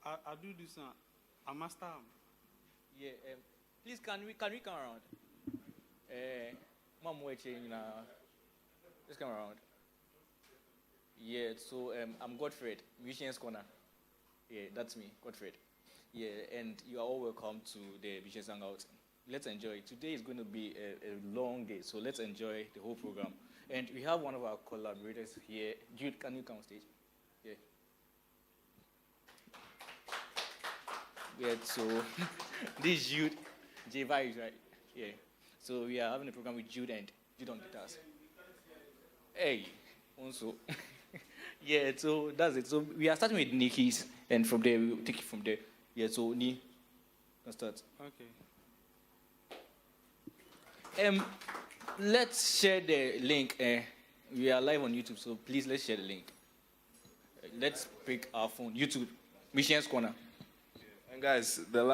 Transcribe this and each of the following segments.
I do this one. I master. Yeah. Please, can we come around? Mom, waiting now. Let's come around. Yeah. So I'm Godfred, Musicians Corner. Yeah, that's me, Godfred. Yeah, and you are all welcome to the Musicians Hangout. Let's enjoy. Today is going to be a long day, so let's enjoy the whole program. And we have one of our collaborators here. Jude, can you come on stage? Yeah. Yeah, so this is Jude. J is right? Yeah. So we are having a program with Jude and Jude on guitars. Hey, also. Yeah, so that's it. So we are starting with Nikki's, and from there we'll take it from there. Yeah, so Ni, let's start. Okay. Let's share the link. We are live on YouTube, so please let's share the link. Let's pick our phone. YouTube, Mission's Corner. And guys, the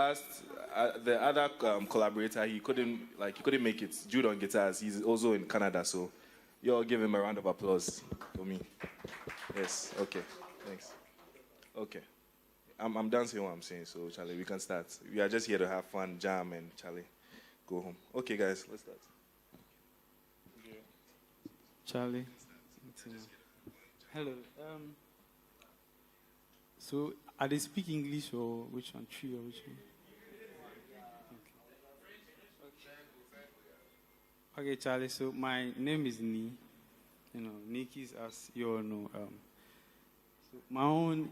other collaborator, he couldn't make it. Jude on guitars. He's also in Canada, so you all give him a round of applause for me. Yes. Okay. Thanks. Okay. I'm done saying what I'm saying, so Charlie, we can start. We are just here to have fun, jam, and Charlie, go home. Okay, guys, let's start. Charlie. Hello. So, are they speak English or which one? Tree or which one? Okay, Charlie. So my name is Ni. Nikki's, as you all know. So my own,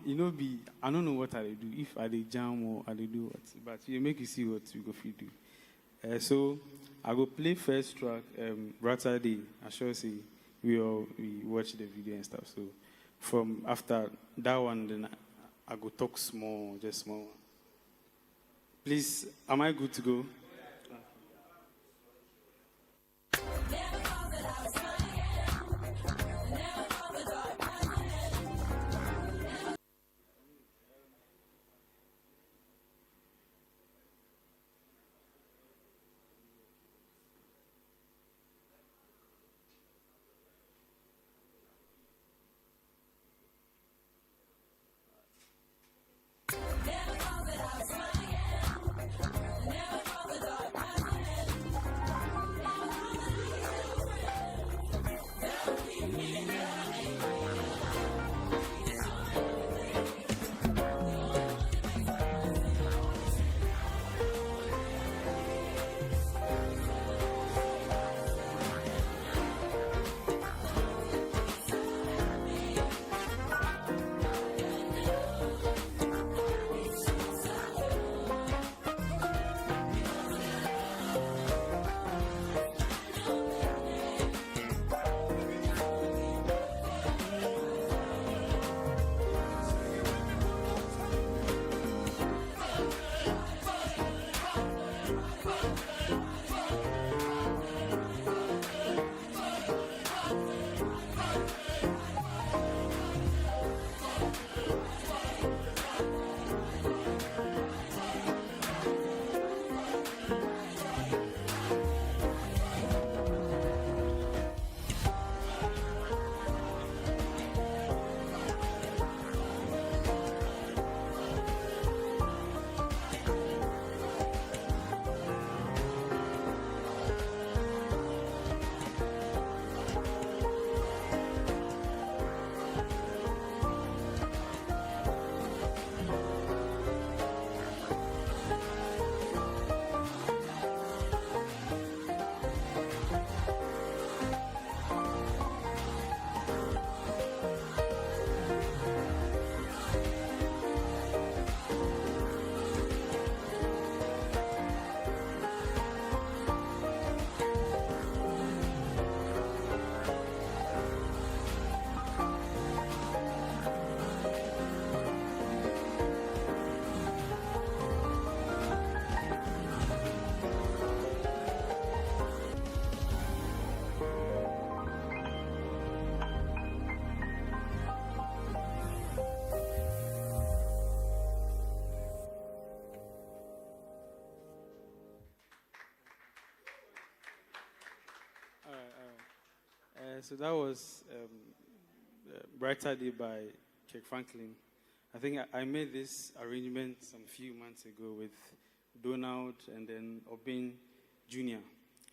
I don't know what I do. If I jam or I do what, but you make you see what we go fit do. So I go play first track. Brata Day. I sure say we watch the video and stuff. So from after that one, then I go talk small, just small. Please, am I good to go? So that was Brighter Day by Kirk Franklin. I think I made this arrangement some few months ago with Donald and then Obin Jr.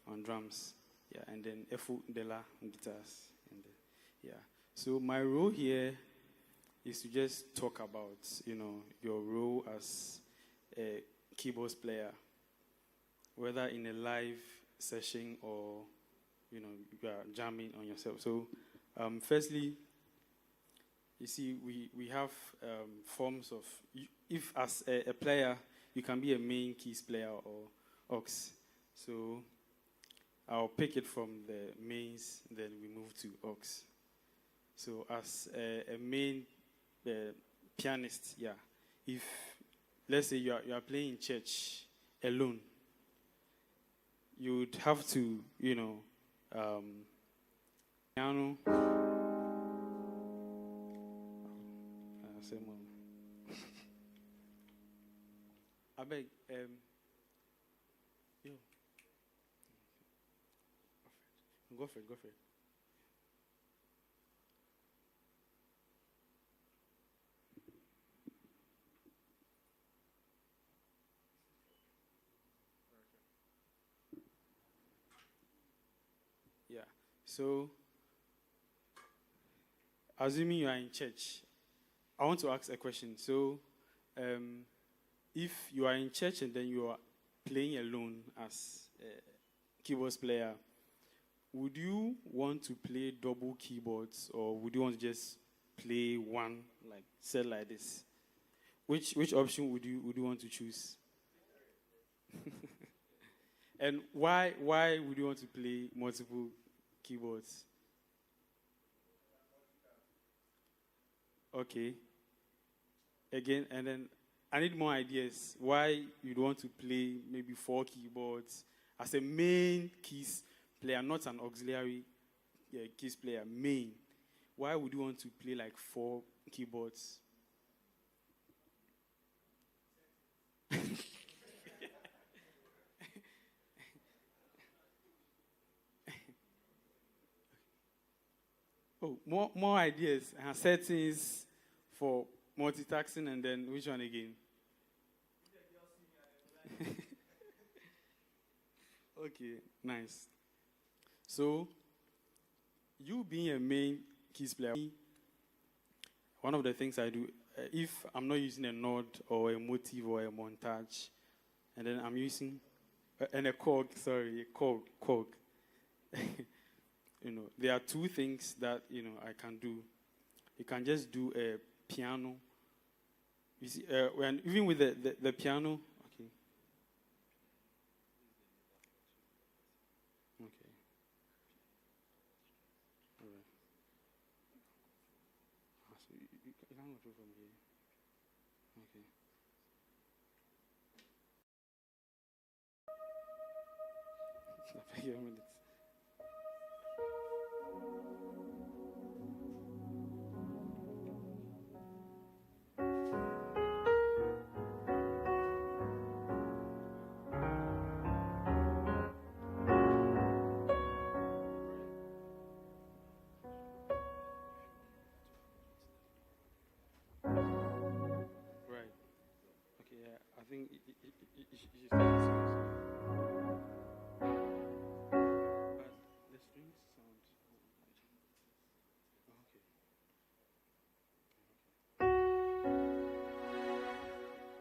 on drums. Yeah, and then Efu Dela on guitars. And then, yeah. So my role here is to just talk about, your role as a keyboard player, whether in a live session or, you are jamming on yourself. So, firstly, you see, we have forms of, if as a player, you can be a main keys player or aux. So I'll pick it from the mains, then we move to aux. So as a main pianist, yeah, if, let's say you are playing in church alone, you would have to, piano, I beg, yo, go for it. Yeah. So, assuming you are in church, I want to ask a question. So, if you are in church and then you are playing alone as a keyboard player, would you want to play double keyboards or would you want to just play one, like set like this? Which option would you want to choose? And why would you want to play multiple keyboards? Okay. Again, and then I need more ideas. Why you'd want to play maybe 4 keyboards as a main keys player, not an auxiliary keys player, main. Why would you want to play like 4 keyboards? Oh, more ideas. Settings for multitasking, and then which one again? Okay, nice. So, you being a main keys player, one of the things I do, if I'm not using a node or a motive or a montage, and then I'm using, and a cog, cog. There are 2 things that, I can do. You can just do a piano. You see, even with the piano, okay. Okay. All right. So you can't go from here. Okay. I beg your minutes. Right. Okay, yeah. I think you should start the song. But the strings sound. Oh, okay.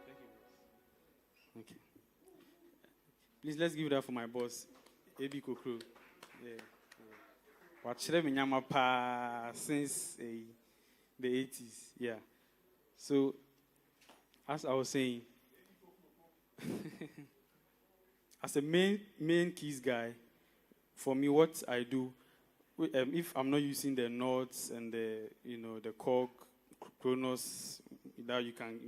Thank you, boss. Okay. Please, let's give it up for my boss, AB Kokro. Yeah. Watch them since the 80s. Yeah. So, as I was saying, as a main keys guy, for me, what I do, if I'm not using the notes and the cog, chronos, that you can,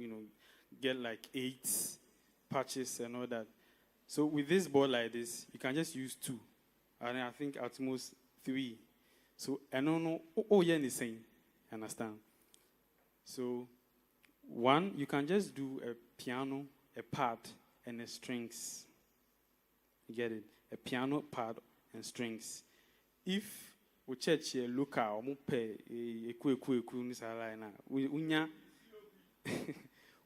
get like 8 patches and all that. So with this board like this, you can just use 2. And I think at most 3. So, I don't know, yeah, the same. Understand? So, 1, you can just do a piano, a pad, and a strings. You get it? A piano, pad, and strings. If o church here local omo pe eku ni sala na unya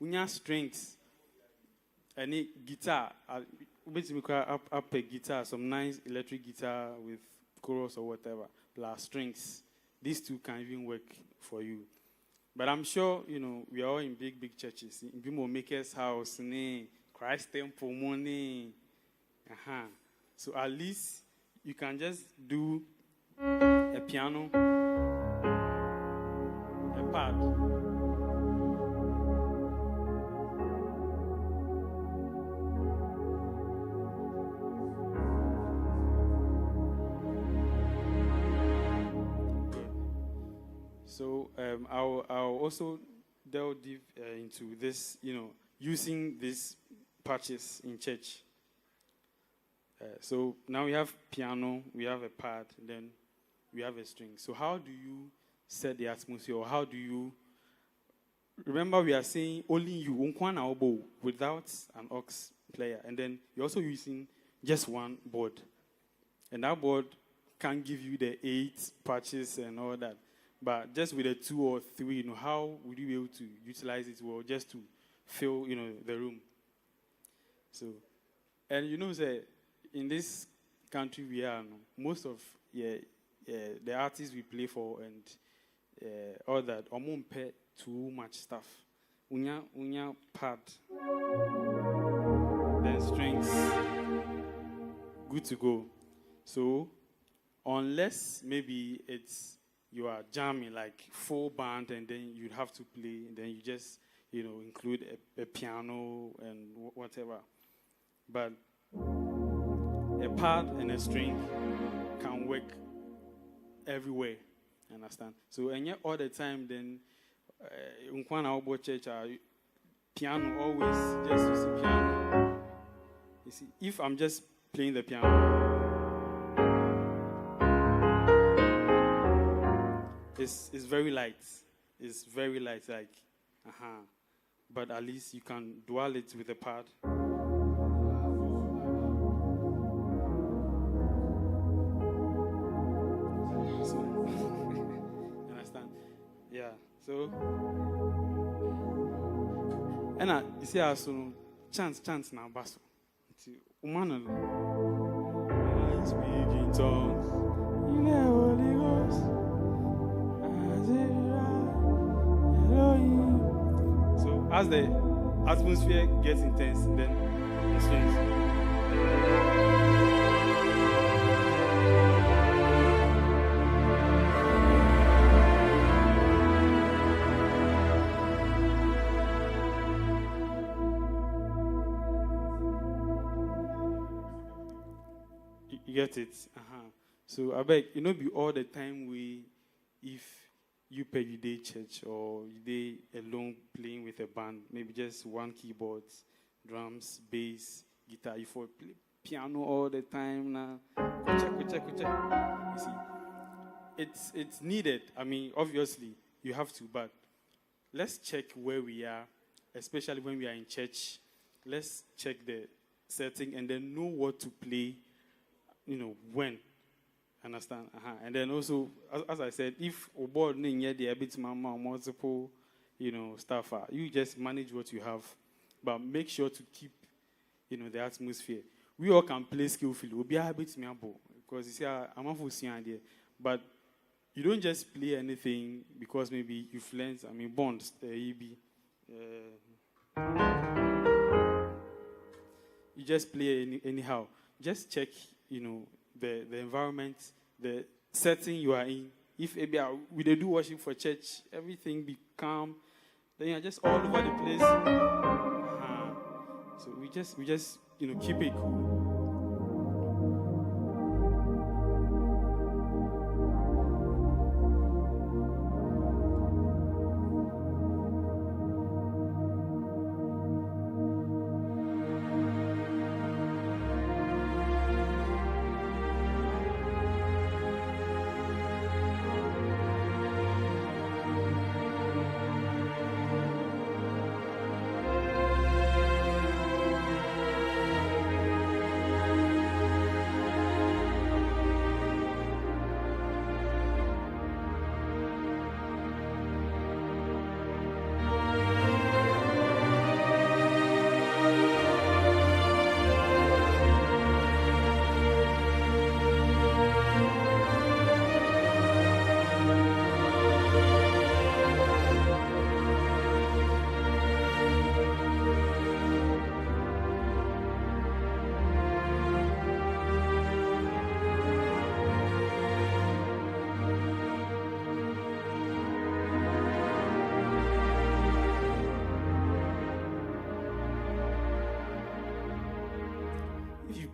unya strengths any guitar basically up a guitar, some nice electric guitar with chorus or whatever plus strings. These two can even work for you. But I'm sure, we are all in big churches. In Bimo Maker's house, Christ Temple, money. So at least you can just do a piano, a pad. So I'll also delve deep into this, using these patches in church. So now we have piano, we have a pad, then we have a string. So how do you set the atmosphere, or how do you... Remember, we are saying only you, unkwana obo, without an aux player. And then you're also using just one board. And that board can give you the 8 patches and all that. But just with the 2 or 3, how would you be able to utilize it well just to fill, the room? So, and say, in this country we are, most of the artists we play for and all that, pay too much stuff. Unya pad, then strings, good to go. So, unless maybe you are jamming like full band, and then you'd have to play, and then you just, include a piano and whatever. But a pad and a string can work everywhere, understand? So, and yet all the time, then, unkwana obo church, piano always, just use the piano. You see, if I'm just playing the piano, it's very light. It's very light, like, But at least you can dual it with a pad. So, you understand? Yeah. So, and you see, also chance now, basso. Umano, speak in tongues. You know, Holy Ghost. So as the atmosphere gets intense, then it swings. You get it? So I beg, be all the time if you pay your day church or you day alone playing with a band, maybe just one keyboard, drums, bass, guitar, you play piano all the time now. You see, it's needed. I mean, obviously you have to, but let's check where we are, especially when we are in church. Let's check the setting and then know what to play, when. Understand? And then also, as I said, if a board near the bit multiple, stuff, you just manage what you have, but make sure to keep, the atmosphere. We all can play skillfully. We'll be a bit because you see, I'm a full idea, but you don't just play anything because maybe you've learned. Bonds, the EB. You just play anyhow. Just check, the environment, the setting you are in. If maybe we do worship for church, everything be calm, then you're just all over the place. So we just keep it cool.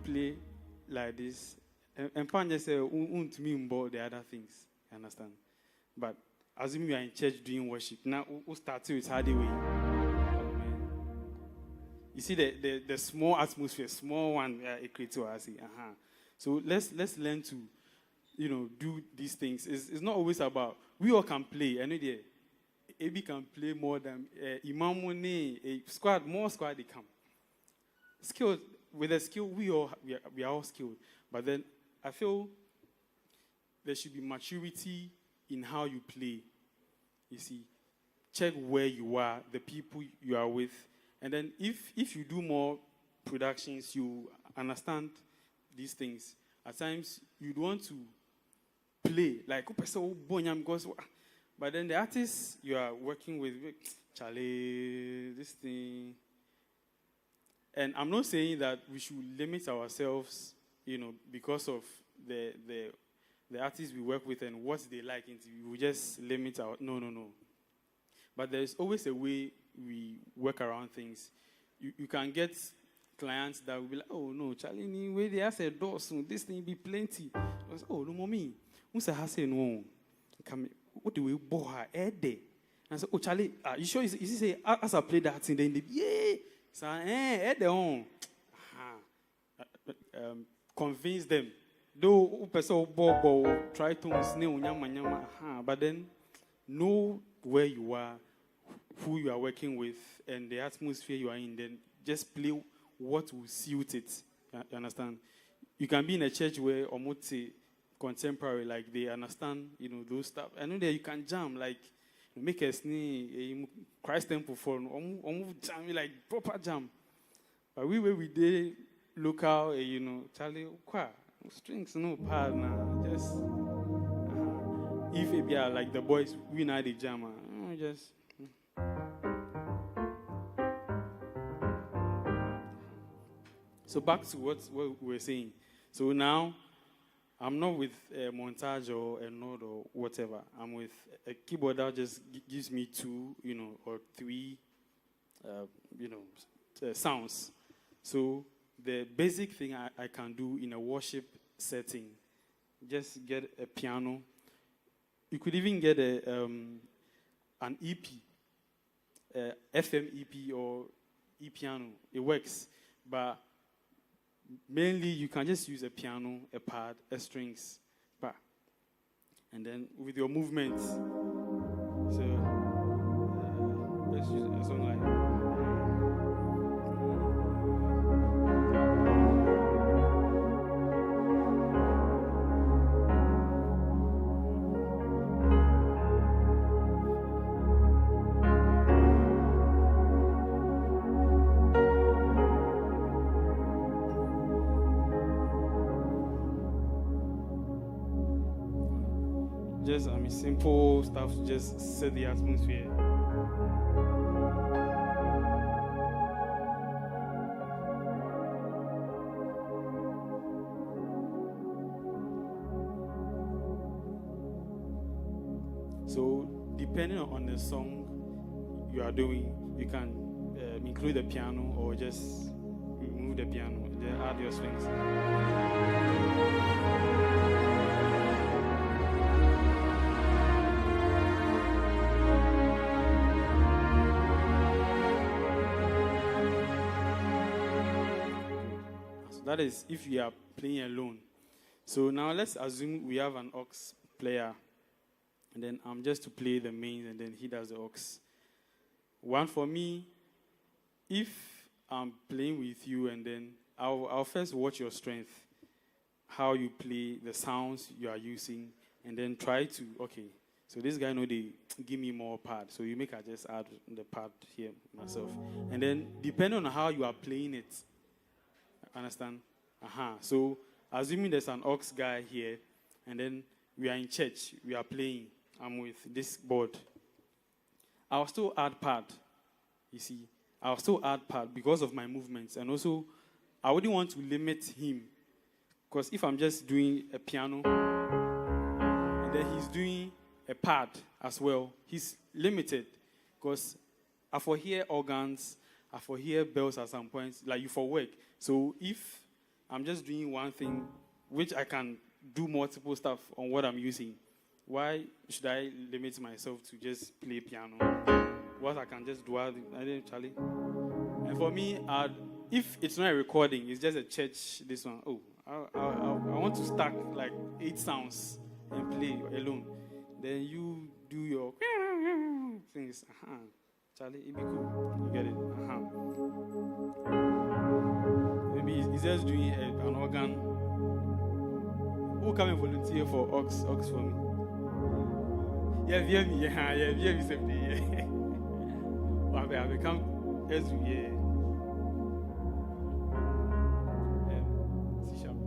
play like this, and Pan just say, "Won't me about the other things." You understand? But assuming you are in church doing worship, now we start with how they way. You see the small atmosphere, small one, it creates. I see. So let's learn to, do these things. It's not always about we all can play. I know the AB can play more than Imamone, a squad, more squad they come. Skilled with a skill, we are all skilled. But then I feel there should be maturity in how you play. You see, check where you are, the people you are with, and then if you do more productions, you understand these things. At times, you'd want to play like but then the artists you are working with, Charlie, this thing. And I'm not saying that we should limit ourselves, because of the artists we work with and what they like. We will just limit our. No. But there's always a way we work around things. You can get clients that will be like, oh no, Charlie, where they have a door soon, this thing be plenty. I say, oh no, mommy, who's a say no? What do we bore her day? And I said, oh Charlie, you sure? Is he say as I play that thing, then yeah. So the on. Convince them. Though person try to snail nyama. But then know where you are, who you are working with, and the atmosphere you are in. Then just play what will suit it. You understand? You can be in a church where almost contemporary, like they understand, those stuff. I know that you can jam, like make a sneeze, Christ temple for jam, like proper jam. But we did local, Charlie, strings no pad now. Just if it be like the boys, we know the jam, just. So back to what we were saying. So now, I'm not with a montage or a node or whatever. I'm with a keyboard that just gives me 2, or 3, sounds. So the basic thing I can do in a worship setting, just get a piano. You could even get an EP, FM EP or e-piano. It works, but mainly, you can just use a piano, a pad, a strings, and then with your movements. So let's use a song like. Just simple stuff to just set the atmosphere. So depending on the song you are doing, you can include the piano or just remove the piano, then add your strings. That is if you are playing alone. So now let's assume we have an aux player. And then I'm just to play the mains and then he does the aux. One for me, if I'm playing with you and then I'll first watch your strength, how you play, the sounds you are using, and then try to, so this guy know they give me more pad. So you make I just add the pad here myself. And then depending on how you are playing it, understand? So, assuming there's an aux guy here, and then we are in church, we are playing, I'm with this board. I'll still add pad, you see. I'll still add pad because of my movements. And also, I wouldn't want to limit him. Because if I'm just doing a piano, and then he's doing a pad as well, he's limited. Because I for hear organs, I for hear bells at some points, like you for work. So if I'm just doing one thing, which I can do multiple stuff on what I'm using. Why should I limit myself to just play piano? What I can just do, I didn't, Charlie. And for me, if it's not a recording, it's just a church. This one, I want to stack like 8 sounds and play alone. Then you do your things. Charlie, it be cool. You get it? Maybe he's just doing an organ. Who come and volunteer for Ox for me? Yeah, yeah. I become as yeah. C-sharp.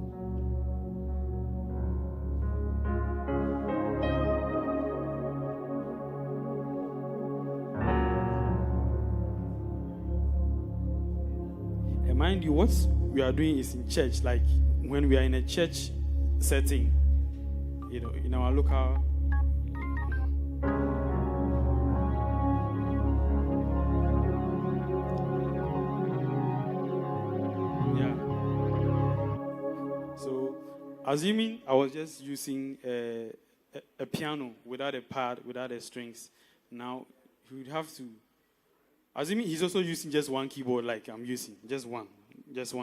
And mind you, what we are doing is in church, like when we are in a church setting, in our local. Assuming I was just using a piano without a pad, without the strings, now he would have to. Assuming he's also using just one keyboard like I'm using, just one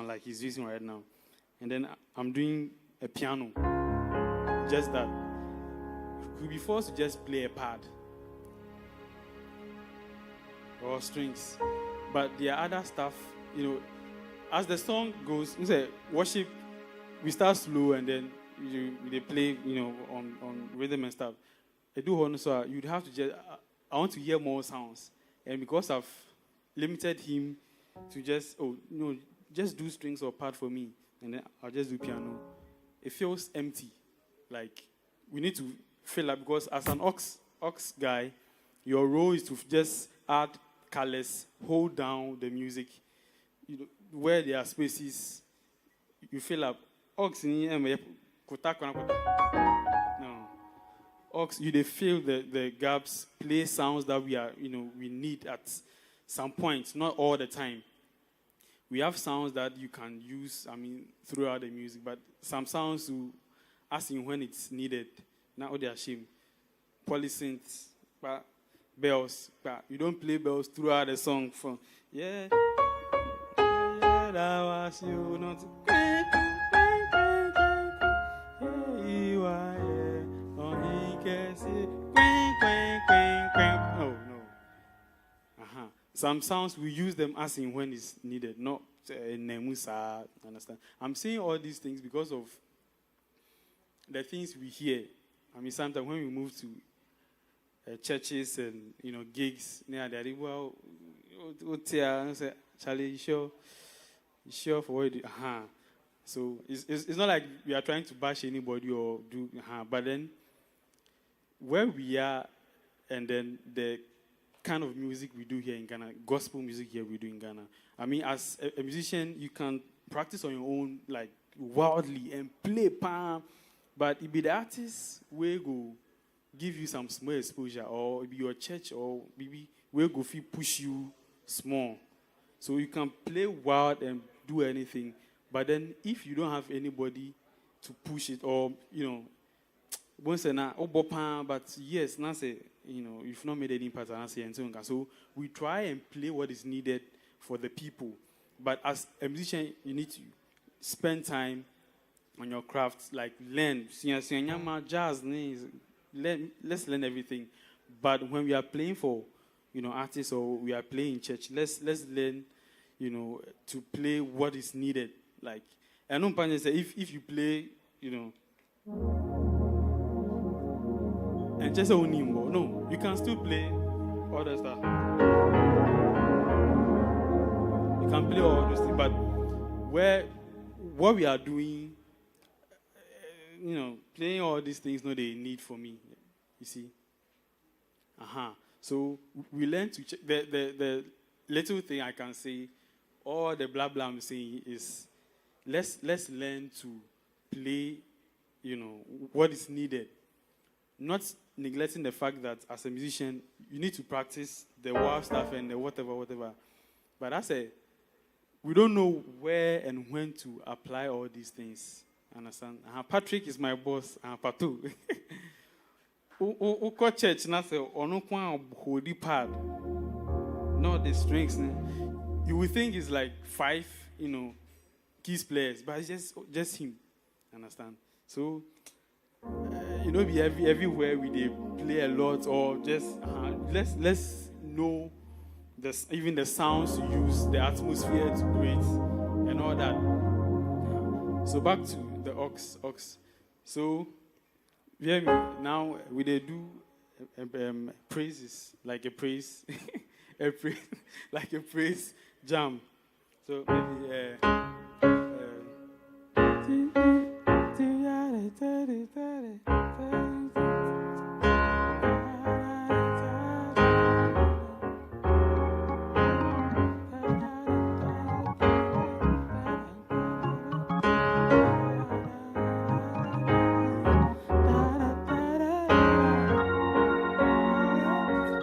like he's using right now. And then I'm doing a piano, just that. He could be forced to just play a pad or strings. But there are other stuff, as the song goes, you say worship. We start slow and then they play, on rhythm and stuff. I do so you'd have to just. I want to hear more sounds, and because I've limited him to just just do strings or pad for me, and then I'll just do piano. It feels empty, like we need to fill up because as an ox guy, your role is to just add colors, hold down the music, where there are spaces, you fill up. Ox no. Ox, they fill the gaps, play sounds that we need at some point, not all the time. We have sounds that you can use, throughout the music, but some sounds to ask in when it's needed. Not they are shame. Polysynths, but bells, but you don't play bells throughout the song. From that was you not. Some sounds we use them as in when it's needed, not nemusa. Understand? I'm saying all these things because of the things we hear. Sometimes when we move to churches and gigs, say, Charlie, you sure for what you do? So it's not like we are trying to bash anybody or do, but then where we are, and then the kind of music we do here in Ghana, gospel music here we do in Ghana. As a musician, you can practice on your own, like wildly, and play palm, but it be the artist where go give you some small exposure, or it be your church, or maybe where go feel push you small, so you can play wild and do anything. But then, if you don't have anybody to push it, or but yes, now say you've not made any impact, so we try and play what is needed for the people. But as a musician, you need to spend time on your craft, like learn jazz, let's learn everything. But when we are playing for artists, or we are playing in church, let's learn to play what is needed. Like, I know Panya say if you play, and just a nimbo, no, you can still play other stuff. You can play all those things, but what we are doing, playing all these things, no, they need for me. You see? So we learn to check. The little thing I can say, all the blah blah I'm saying is, let's learn to play, what is needed. Not neglecting the fact that as a musician, you need to practice the wild stuff and the whatever. But we don't know where and when to apply all these things. Understand? Patrick is my boss. Patu. Uko church na say ono kwa holy pad. Not the strings. You would think it's like 5, keys players, but it's just him. Understand? So be everywhere we they play a lot, or just let's know even the sounds to use, the atmosphere to create, and all that. So back to the ox. So now we they do praises like a praise, like a praise jam. So maybe.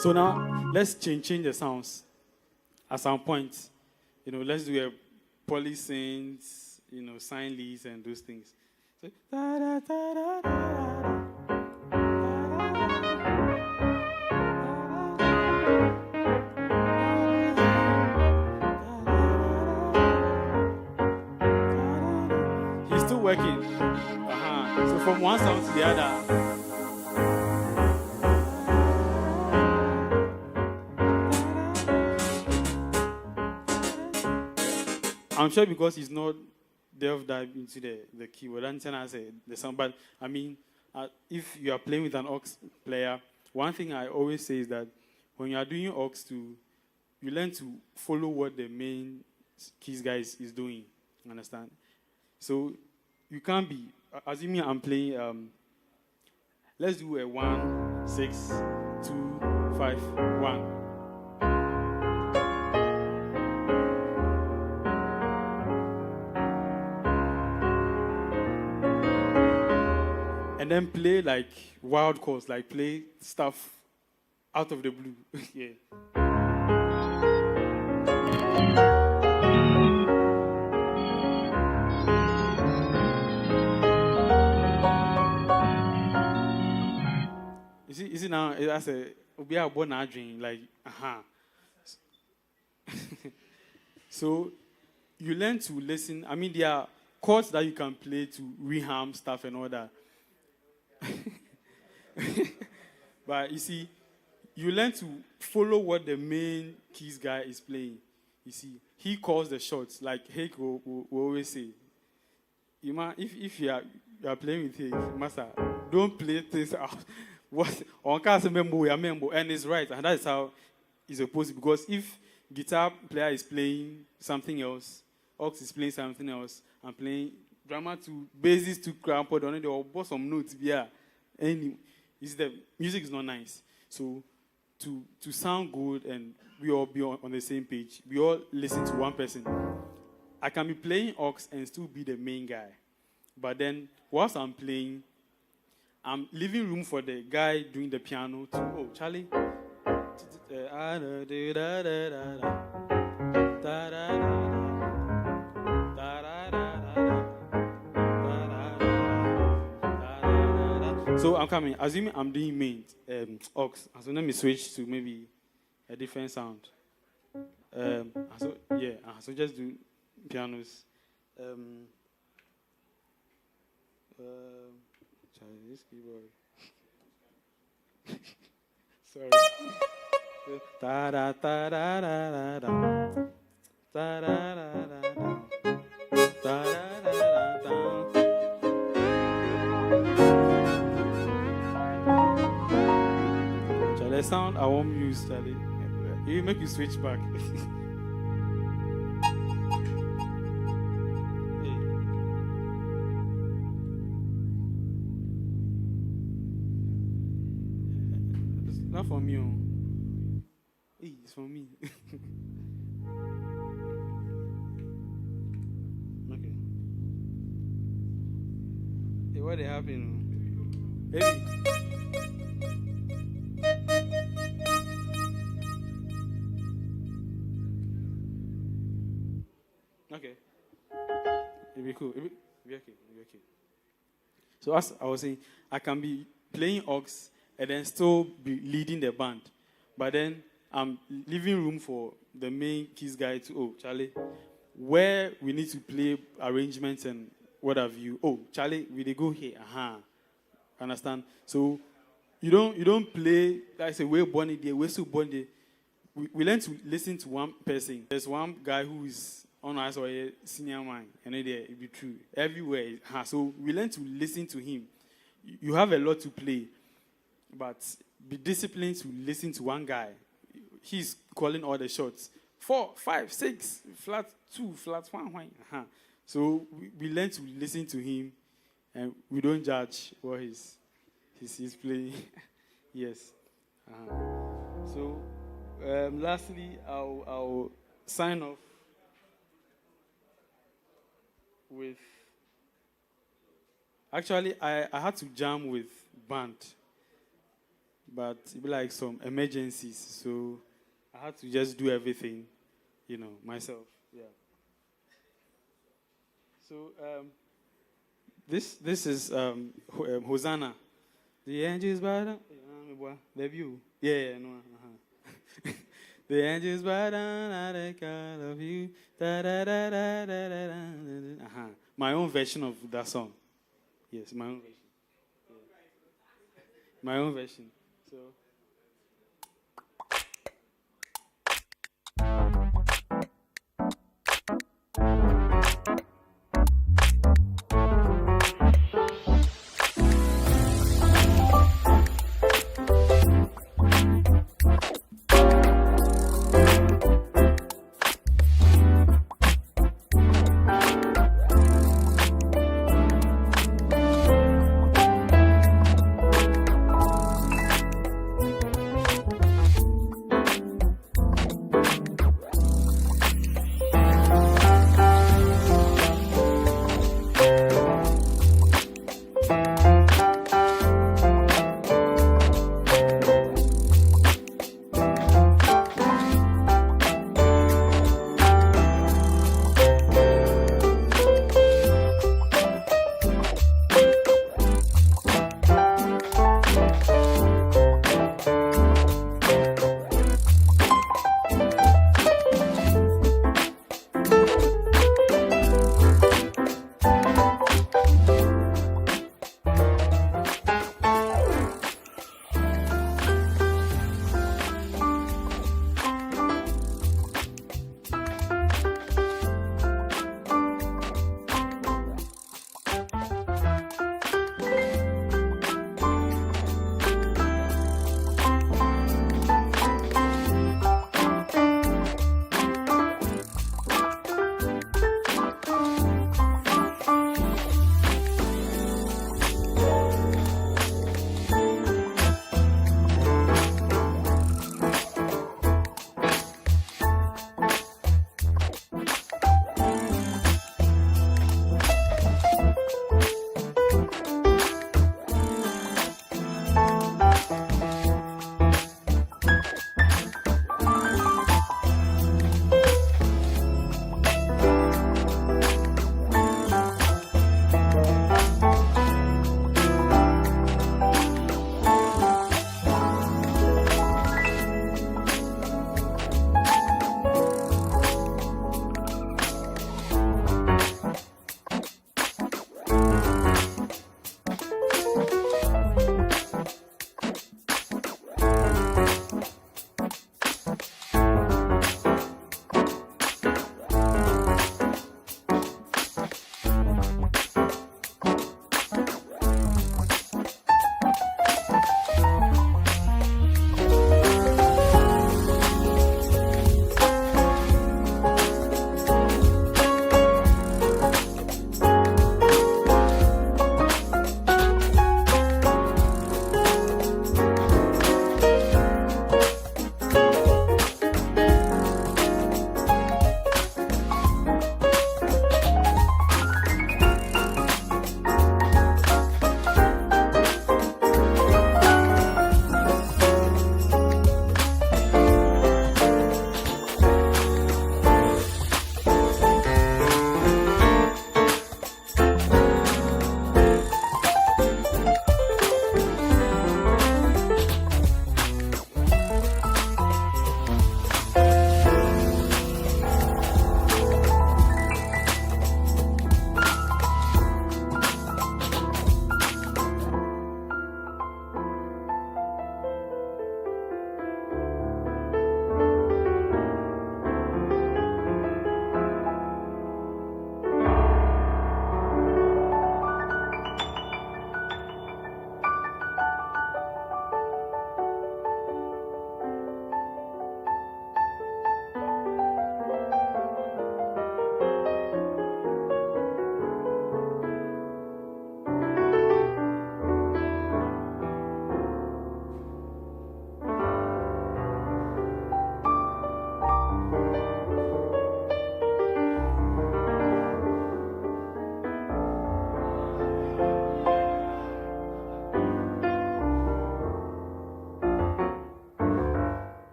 So now let's change the sounds. At some point, let's do a polysynths, sign leads and those things. So, he's still working. So from one sound to the other. I'm sure because he's not delved dive into the keyboard. And I say the sound, but I mean, if you are playing with an aux player, one thing I always say is that when you are doing aux 2, you learn to follow what the main keys guy is doing. Understand? So you can't be assuming I'm playing. Let's do a 1 6 2 5 1. And then play like wild chords, like play stuff out of the blue. Yeah. You see now, that's we are born a dream, like, So you learn to listen. I mean, there are chords that you can play to reham stuff and all that. But you see, you learn to follow what the main keys guy is playing. You see, he calls the shots, like Hake will always say. If you are playing with Hake, master, don't play things out. What on can't remember, and it's right, and that is how it's supposed to be. Because if guitar player is playing something else, aux is playing something else, and playing drama to basis to cramp on it or bust some notes, and the music is not nice. So to sound good and we all be on the same page, we all listen to one person. I can be playing aux and still be the main guy, but then whilst I'm playing, I'm leaving room for the guy doing the piano to Charlie. So I'm coming. Assuming I'm doing main aux, so let me switch to maybe a different sound. So just do pianos. Chinese keyboard. Sorry. Da da da da da da da da da da da da. The sound I won't use, Charlie. It will make you switch back. It's not for me. Hey, it's for me. Okay. Hey, what happened? Hey. Okay. It'll be cool. It'll be okay. It'll be okay. So as I was saying, I can be playing aux and then still be leading the band. But then I'm leaving room for the main keys guy to, oh, Charlie, where we need to play arrangements and what have you. Oh, Charlie, we they go here. Understand? So you don't play, like I say, we're born there, we're so born there. We learn to listen to one person. There's one guy who is on us or a senior man, and it be true. Everywhere. So we learn to listen to him. You have a lot to play, but be disciplined to listen to one guy. He's calling all the shots. 4, 5, 6, flat 2, flat 1. So we learn to listen to him, and we don't judge what he's playing. Yes. So lastly, I'll sign off with. Actually, I had to jam with band, but it be like some emergencies, so I had to just do everything, myself. Yeah. So this is Hosanna. The angels bow down. The view. Yeah, no. The angels bow down at the call of you. Da, da, da, da, da, da, da. My own version of that song. Yes, my own version. Yeah. My own version. So.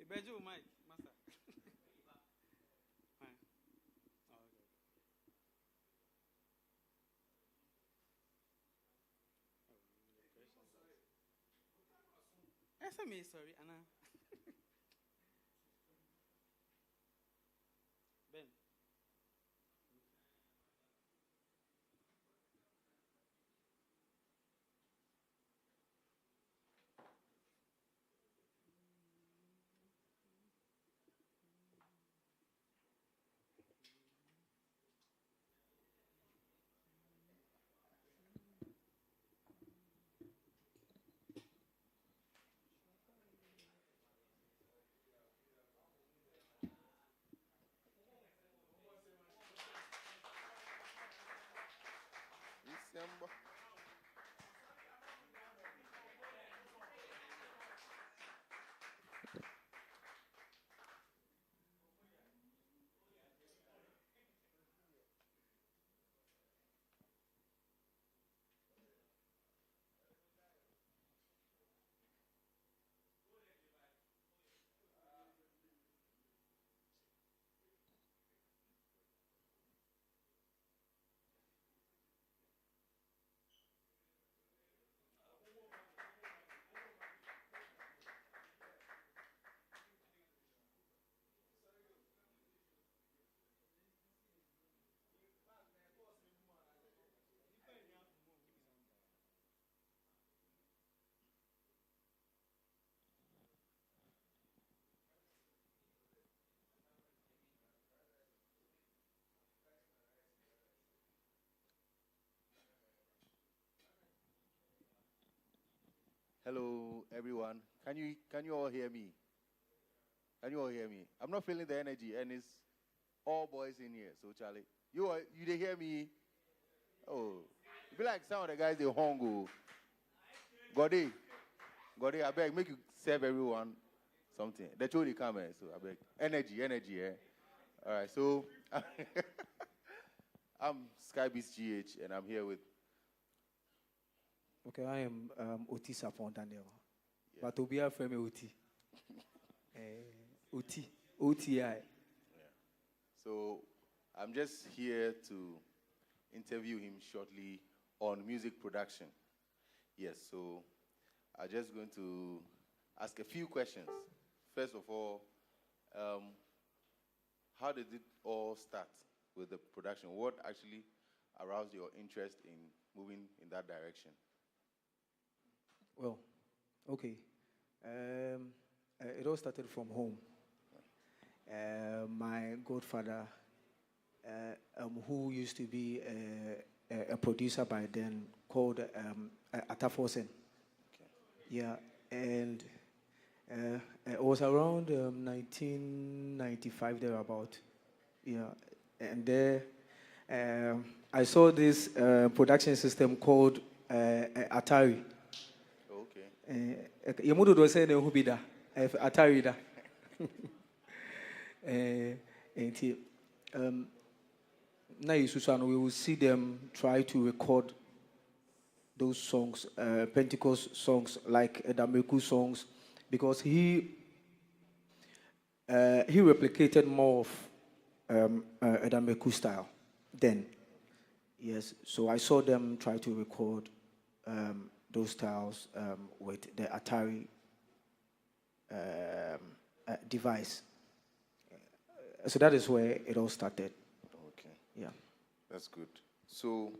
Bejo, Mike, master. Fine. Oh, okay. SMA, sorry, Anna. Ben. December. Hello, everyone. Can you all hear me? Can you all hear me? I'm not feeling the energy, and it's all boys in here. So Charlie, you they hear me? Oh, it be like some of the guys they hongo. Gode, I beg, make you serve everyone something. They told you come here, so I beg. Energy, eh? All right, so I'm Skybeast GH, and I'm here with. Okay, I am Oti Sapon Daniel. But to be a friend, Oti. OTI. Yeah. So I'm just here to interview him shortly on music production. Yes, so I'm just going to ask a few questions. First of all, how did it all start with the production? What actually aroused your interest in moving in that direction? Well, okay. It all started from home. My godfather, who used to be a producer by then, called Atafosen. Okay. Yeah, and it was around 1995 thereabout. Yeah, and there I saw this production system called Atari. Okay. Yamudu do say ne hu bi da Atari da. And now we will see them try to record those songs, Pentecost songs like Dameku songs, because he replicated more of Dameku style then. Yes, so I saw them try to record those styles with the Atari device. So that is where it all started. Okay. Yeah. That's good. So,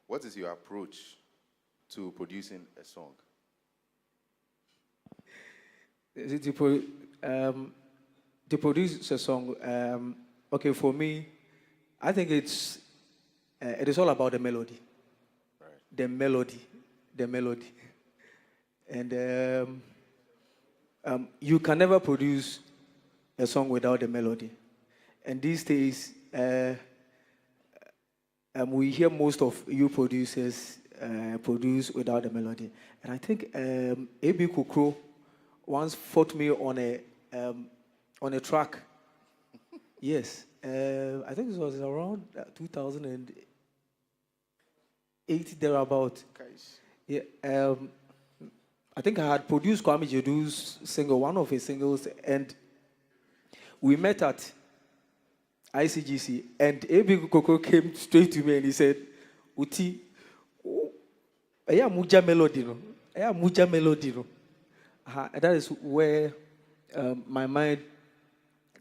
what is your approach to producing a song? To produce a song, okay, for me, I think it is all about the melody. Right. The melody. And you can never produce a song without the melody. And these days, we hear most of you producers produce without the melody. And I think A.B. Kukro once fought me on a track. Yes. I think it was around 2008 thereabout. Guys. Yeah. I think I had produced Kwame Jedu's single, one of his singles, and we met at ICGC, and Ebi Koko came straight to me and he said, Uti, aya muja melody no, aya muja melody no. And that is where my mind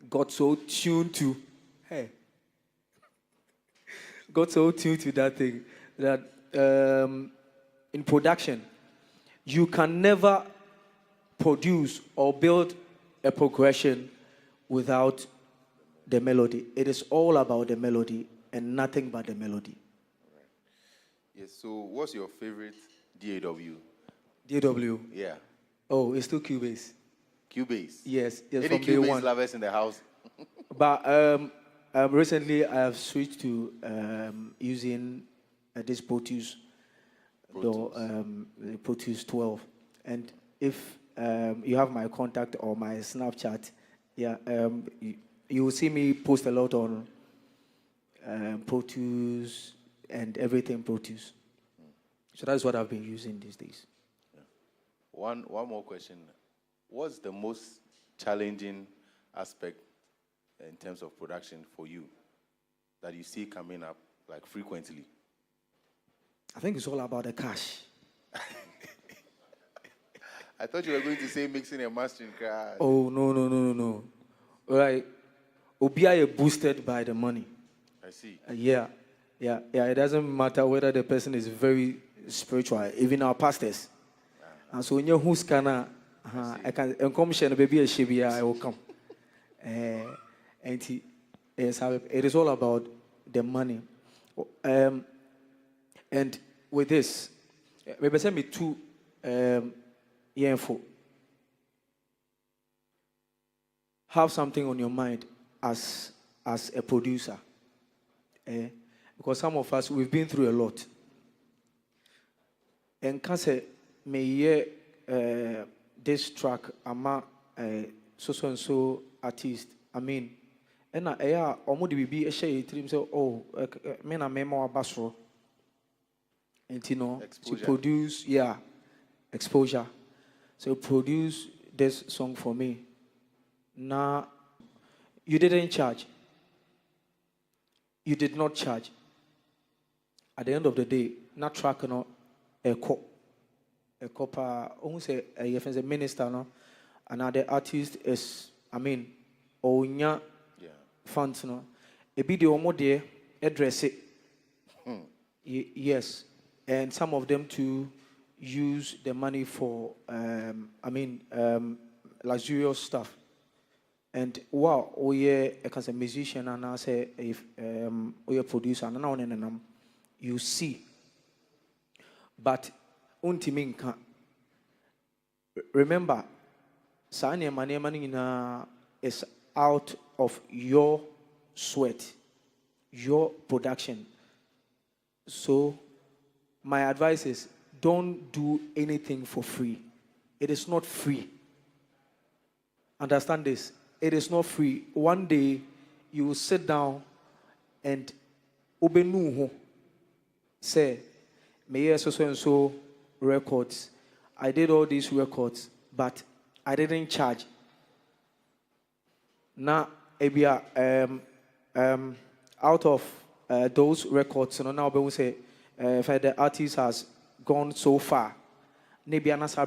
got so tuned to, got so tuned to that thing that in production, you can never produce or build a progression without the melody. It is all about the melody and nothing but the melody. Yes, so what's your favorite DAW? DAW. Yeah. Oh, it's still Cubase. Cubase? Yes, Any from day Cubase one. lovers in the house? But recently I have switched to using this Pro Tools, the Pro Tools 12. And if you have my contact or my Snapchat, you will see me post a lot on Pro Tools and everything Pro Tools. So that's what I've been using these days. Yeah. One more question. What's the most challenging aspect in terms of production for you that you see coming up like frequently? I think it's all about the cash. I thought you were going to say mixing and mastering. Oh, no. Right. Obia boosted by the money. I see. Yeah. It doesn't matter whether the person is very spiritual, even our pastors. And so when you're who's gonna, I can come share baby a shibia, I will come. And it is all about the money. And with this, maybe send me two info. Have something on your mind as a producer. Because some of us, we've been through a lot. And can say, may hear this track, ama so and so artist. I mean, and almost be a share dream say, oh, men are memo basro. And you know, to produce, exposure. So produce this song for me. Now, you didn't charge. You did not charge. At the end of the day, not track no a copper. Almost a minister no, another artist is. I mean, onya funds no. A video omo there address it. Yes, and some of them to use the money for luxurious stuff. And wow, we as a musician and I say if we a producer and you see. But untiminka remember Sanya money is out of your sweat, your production. So my advice is don't do anything for free. It is not free. Understand this. It is not free. One day you will sit down and obenu say, may so and so records. I did all these records, but I didn't charge. Now, out of those records, now we say, if the artist has gone so far, maybe it's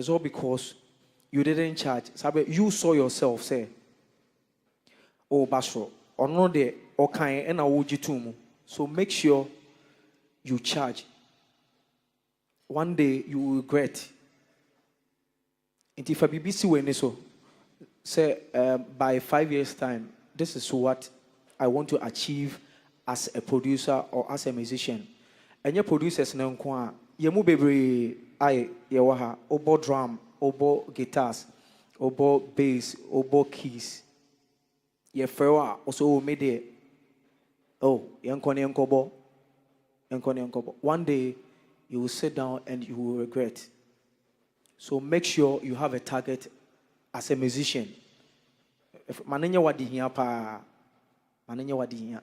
all because you didn't charge. You saw yourself say, oh, Basro, or no de, or kind, and I would you too. So make sure you charge. One day you will regret. And if a BBC when so say by 5 years' time, this is what I want to achieve as a producer or as a musician. And your producers na nkwa, yemu bebre ai yewaha, obo drum, obo guitars, obo bass, obo keys. Ye frewa also made it. Oh, yankobo. One day you will sit down and you will regret. So make sure you have a target as a musician. If manenya wadi hiya pa, manenya wadi hiya.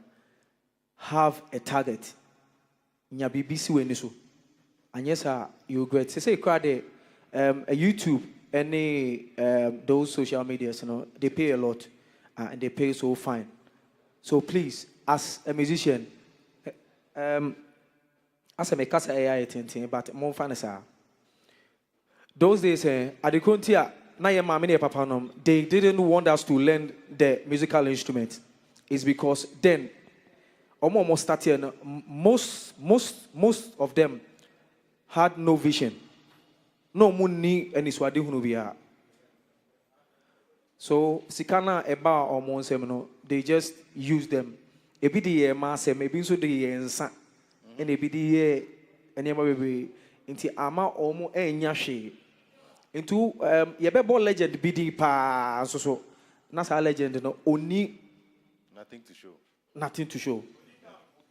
Have a target. Nya BBC weniso. And yes, you regret. Say, crowd, a YouTube, any those social medias, they pay a lot, and they pay so fine. So please, as a musician, um, as a mekasa AI thing, but more fun is those days, at the Contia, na ye mama ne papa nom, they didn't want us to learn the musical instrument. It's because then, almost started, most of them had no vision. No money and iswadi hunubia. So sikana eba or monsemino, they just use them. Ebi the mass, maybe so the ensa, and ebi the and baby into ama omo enyashi. Into yebebo legend bidi pa so nasa legend no oni Nothing to show. nothing to show.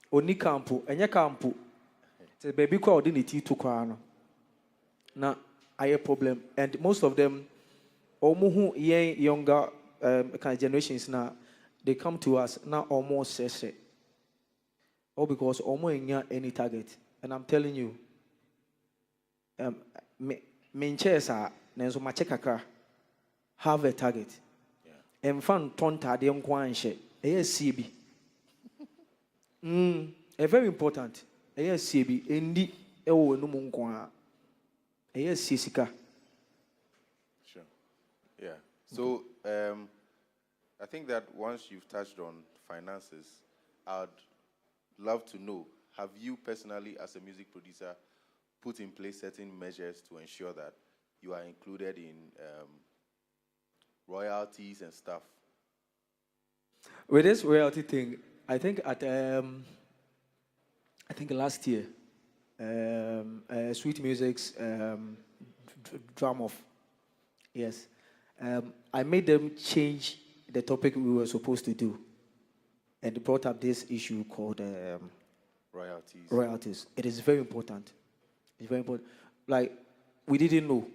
Oni campu, enya campu. The baby kwa odinity to kwano. Na I problem, and most of them, almost younger kind of generations now, they come to us now almost say, all because almost any target, and I'm telling you, main chairs are nenzo machekaka have a target, and fun tonta de unkwanshe, a CB, a very important, a CB, indi ewo numunkwa. Yes, Sisika. Sure. Yeah. So I think that once you've touched on finances, I'd love to know, have you personally, as a music producer, put in place certain measures to ensure that you are included in royalties and stuff? With this royalty thing, I think at last year, Sweet Music's drum off. Yes. I made them change the topic we were supposed to do. And brought up this issue called Royalties. royalties. It is very important. It's very important. Like, we didn't know.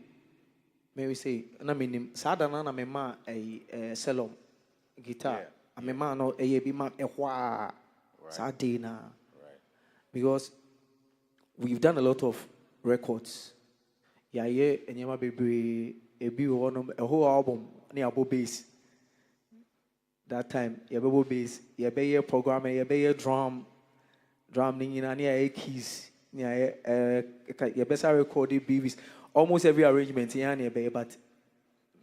May we say, I mean, Sadana, I'm a man, a salon guitar. I'm a man, no, a bima, a wah, Sardina. Because we've done a lot of records. Yeah, and Yama Baby, a whole album near Abo bass. That time, Yabo bass, Yabe program, Yabe drum, in near keys, near Yabesa recorded BVs. Almost every arrangement in Yabe, but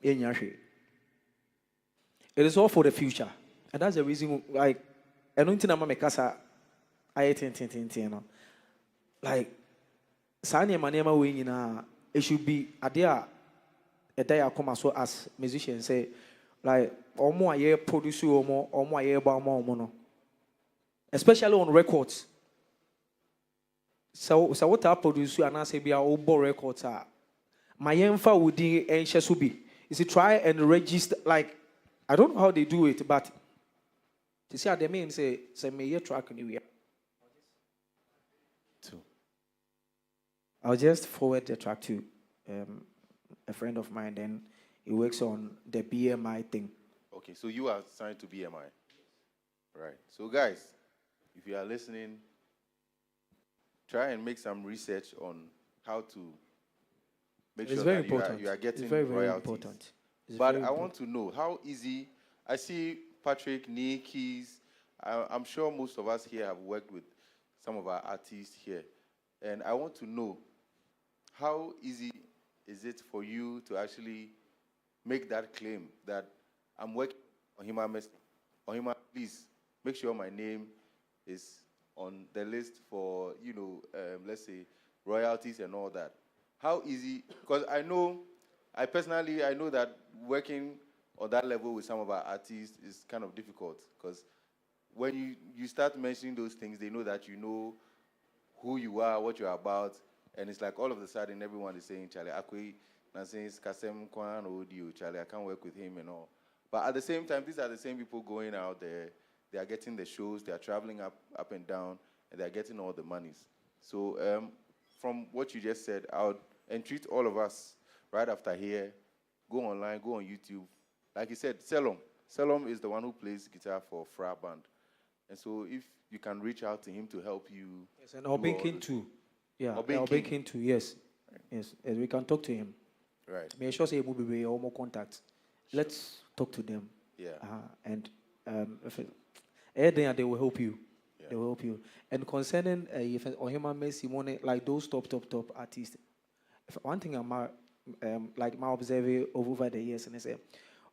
in Yashi. It is all for the future. And that's the reason, like, I don't think I'm a casa. I like Sanya Manema wing it should be a day I come as well as musicians say like or more year produce or more year about more mono. Especially on records. So what I produce and I say be our old records are my emfa would be anxious to be. Is it try and register like I don't know how they do it, but you see how they mean say me year track new year. I'll just forward the track to a friend of mine, then he works on the BMI thing. Okay, so you are signed to BMI. Right. So, guys, if you are listening, try and make some research on how to make It's sure very that important. you are getting it's very, very royalties. important. It's But very I want to know how easy. I see Patrick, Nick, Keys. I'm sure most of us here have worked with some of our artists here. And I want to know how easy is it for you to actually make that claim that I'm working on Ohima, please make sure my name is on the list for, let's say, royalties and all that. How easy, because I know that working on that level with some of our artists is kind of difficult, because when you start mentioning those things, they know that you know who you are, what you're about, and it's like all of a sudden everyone is saying, Charlie, Akwe, Nancy's Kasem Kwan Odio, Charlie, I can't work with him and all. But at the same time, these are the same people going out there, they are getting the shows, they are traveling up and down, and they are getting all the monies. So from what you just said, I would entreat all of us right after here, go online, go on YouTube. Like you said, Selom. Selom is the one who plays guitar for Fra Band. And so if you can reach out to him to help you. Yes, and Obinkin too. Yeah, Obey Obey King. King too. Yes, yes. We can talk to him. Right. Make sure say will be or more contacts. Let's talk to them. Yeah. And if anything, they will help you. Yeah. They will help you. And concerning if or human mercy money like those top artists. If one thing like my observing over the years and I say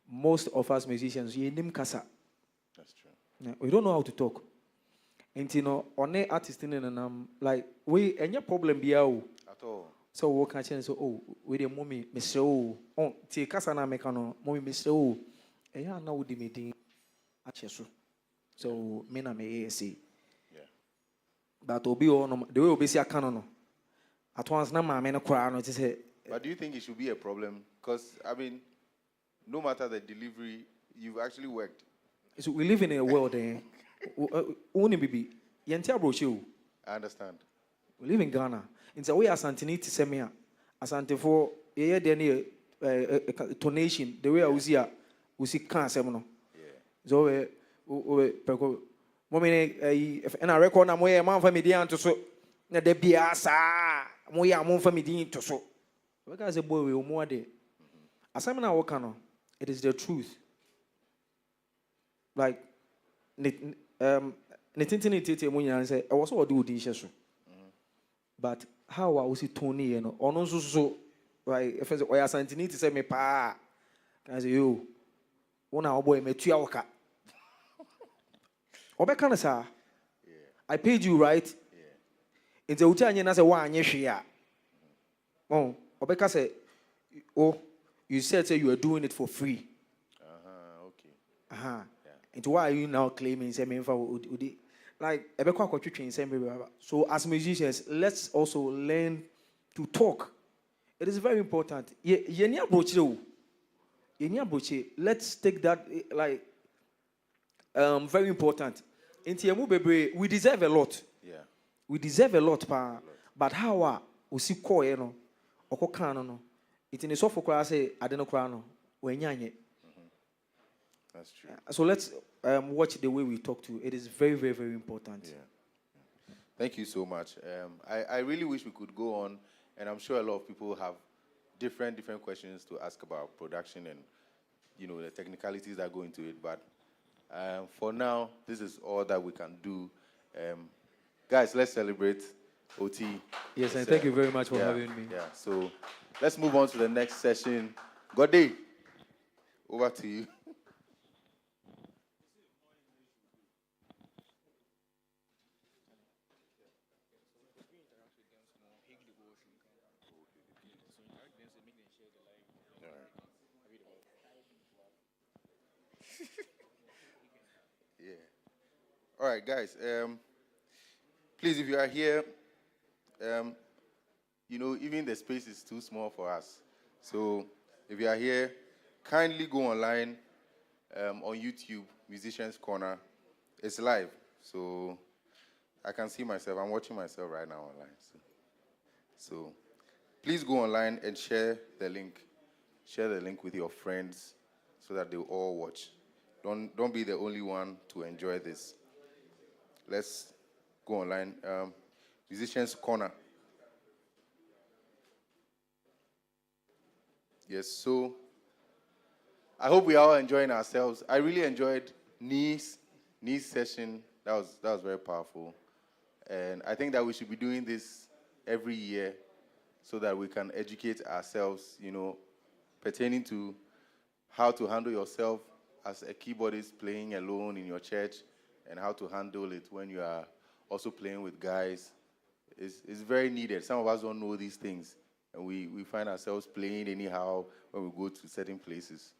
most of us musicians you name kasa. That's true. Yeah, we don't know how to talk. And you know, on a artist in like we any problem be out. At all. So we can change so oh we the mommy Mr. Oh take kasa na make no mommy Mr. Oh yeah now the meeting acheso. So me na me say. Yeah. But obi on the way obi see akano no. At once na ma me no kra no say. But do you think it should be a problem? Because I mean, no matter the delivery, you've actually worked. So we live in a world only baby. Yenti abroche. I understand. We live in Ghana. In the way Asantini to send me Asante for a year then donation the way I was here we see cancer no. So we moment if and I record na moye man family to so na de bia sa moye amon family to so. We guys a boy we more there. Asam na work no it is the truth. Like netintini tete mo nyan say I was all do di so. But how I was it Tony, you know, on so right if I say Asantini to say me pa can say you one our boy me 2 hours. Obekana sa I paid you right? In the hotel and say one year. Oh, Obeka say oh you said say you are doing it for free. Okay. Yeah. And why are you now claiming say me like so as musicians let's also learn to talk. It is very important. Let's take that like very important. We deserve a lot. Yeah. We deserve a lot, but how we see call you know or no it in a soft class say I don't know when That's true. so let's watch the way we talk to. It is very, very, very important. Yeah. Thank you so much. I really wish we could go on, and I'm sure a lot of people have different questions to ask about production and the technicalities that go into it. But for now, this is all that we can do. Guys, let's celebrate OT. Yes, and thank you very much for having me. Yeah. So let's move on to the next session. Gode, over to you. Yeah. All right, guys. Please, if you are here, even the space is too small for us. So if you are here, kindly go online on YouTube, Musicians Corner. It's live. So I can see myself. I'm watching myself right now online. So please go online and share the link. Share the link with your friends so that they'll all watch. Don't be the only one to enjoy this. Let's go online. Musicians Corner. Yes, so I hope we are all enjoying ourselves. I really enjoyed Nee's session. That was very powerful. And I think that we should be doing this every year so that we can educate ourselves, pertaining to how to handle yourself as a keyboardist playing alone in your church and how to handle it when you are also playing with guys. It's very needed. Some of us don't know these things, and we find ourselves playing anyhow when we go to certain places.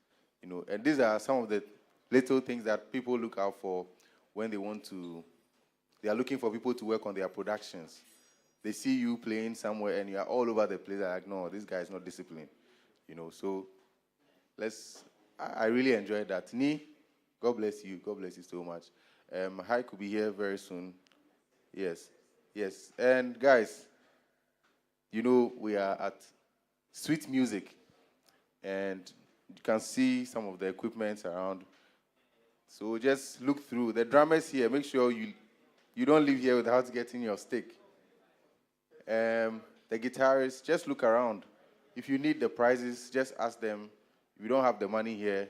And these are some of the little things that people look out for when they are looking for people to work on their productions. They see you playing somewhere and you are all over the place. They're like, no, this guy is not disciplined. So I really enjoyed that. Ni, God bless you. God bless you so much. Hai could be here very soon. Yes. And guys, we are at Sweet Music. And you can see some of the equipment around. So just look through. The drummers here, make sure you don't leave here without getting your stick. The guitarists, just look around. If you need the prizes, just ask them. If you don't have the money here,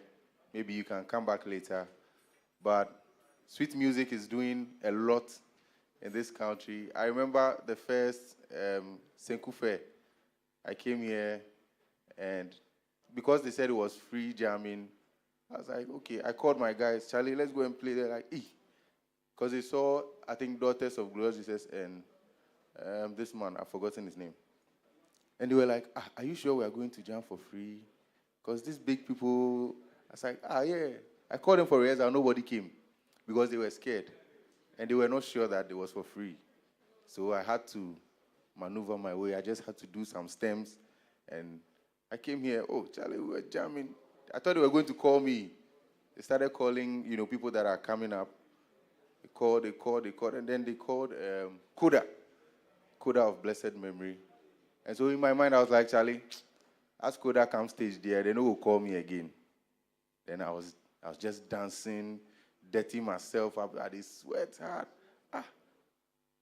maybe you can come back later. But Sweet Music is doing a lot in this country. I remember the first Senku Fair. I came here, and because they said it was free jamming, I was like, okay. I called my guys, Charlie, let's go and play. They're like, because they saw, I think, Daughters of Glorious Jesus and this man, I've forgotten his name. And they were like, are you sure we are going to jam for free? Because these big people, I was like, yeah. I called them for rehearsal, nobody came because they were scared. And they were not sure that it was for free. So I had to maneuver my way. I just had to do some stems. And I came here, Charlie, we were jamming. I thought they were going to call me. They started calling, people that are coming up. They called, and then they called Koda of blessed memory. And so in my mind, I was like, Charlie, as Koda comes stage there, they know will call me again. Then I was just dancing, dirtying myself up. I did sweat hard.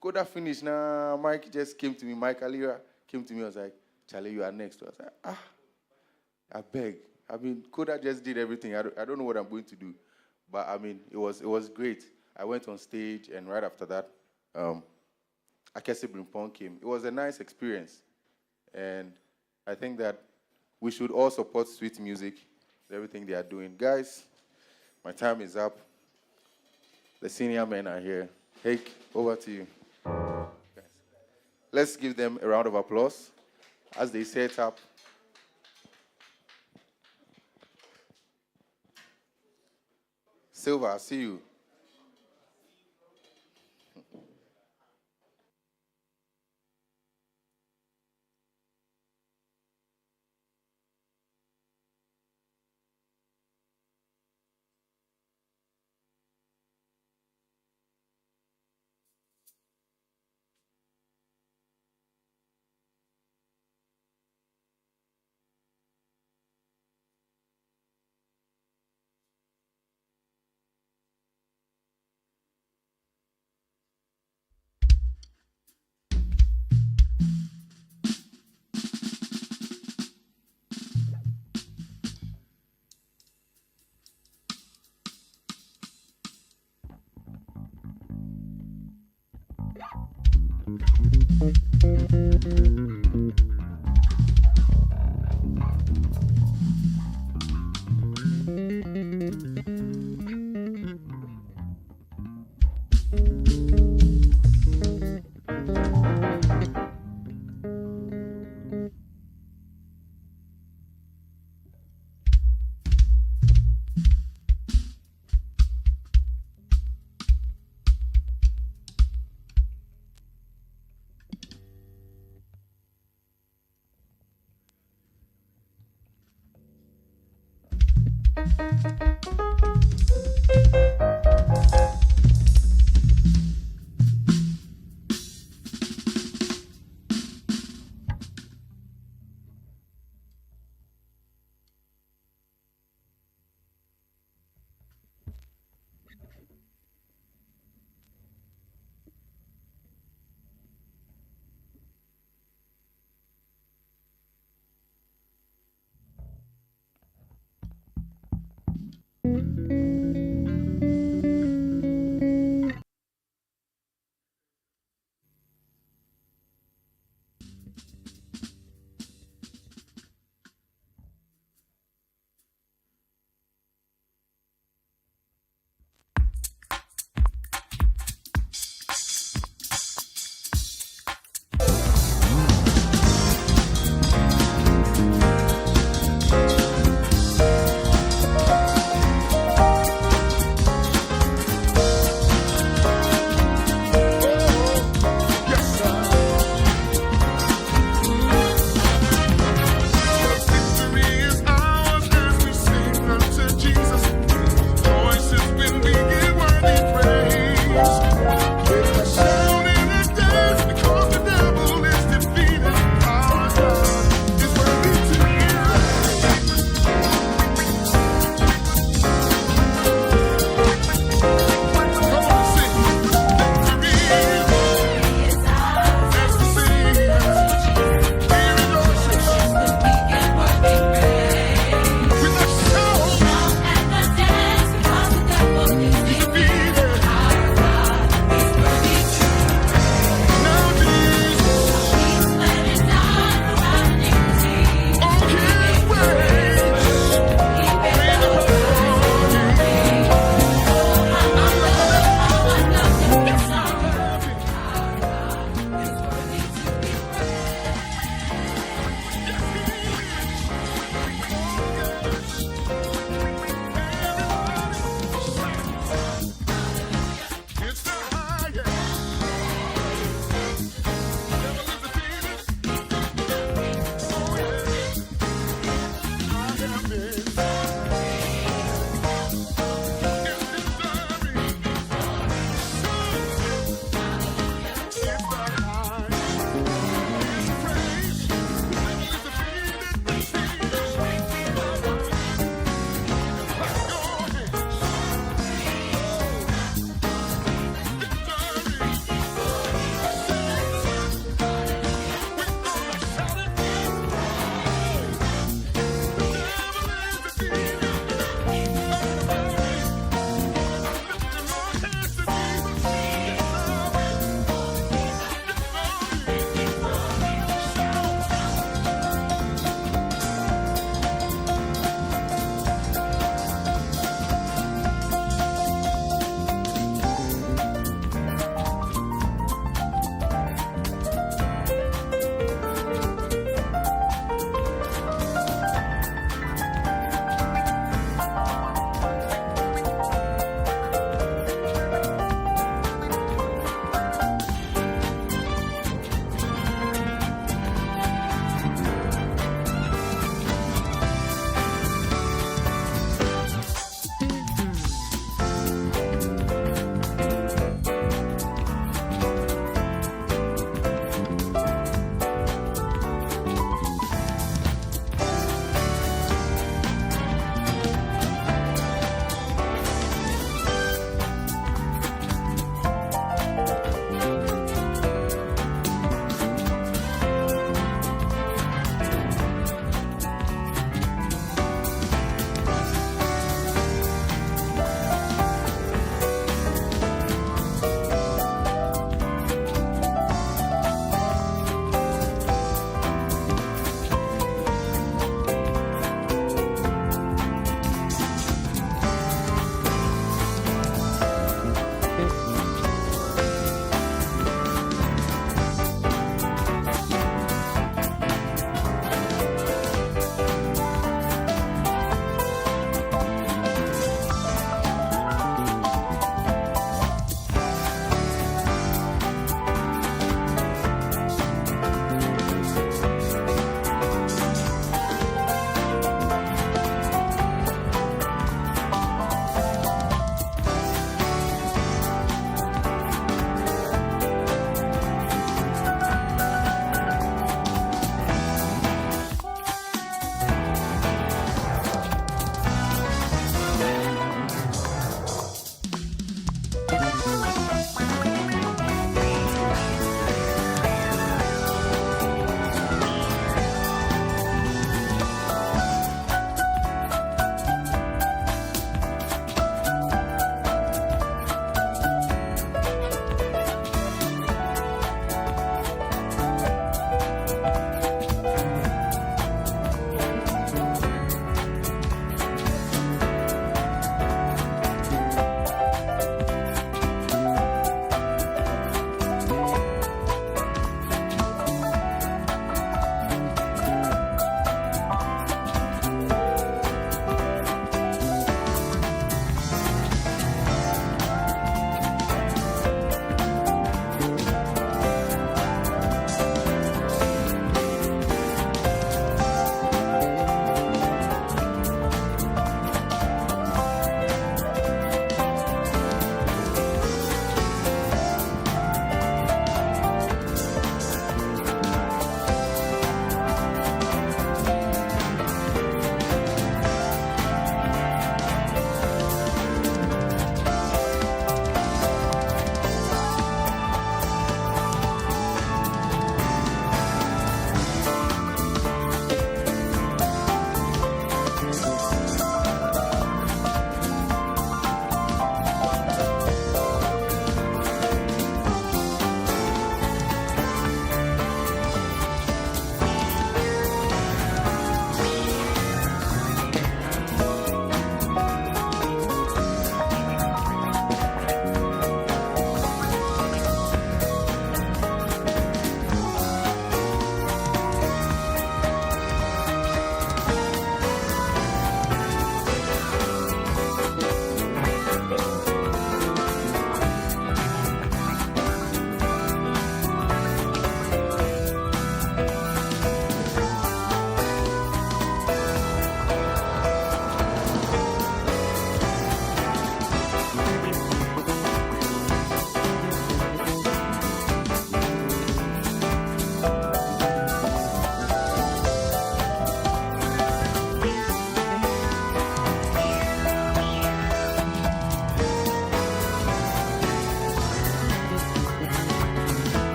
Koda finished now. Mike just came to me. Mike Alira came to me. I was like, Charlie, you are next. I was like, I beg. Koda just did everything. I don't know what I'm going to do. But, it was great. I went on stage, and right after that, Akese Brimpong came. It was a nice experience. And I think that we should all support Sweet Music, everything they are doing. Guys, my time is up. The senior men are here. Hake, over to you. Guys, let's give them a round of applause as they set up. Silva, I see you.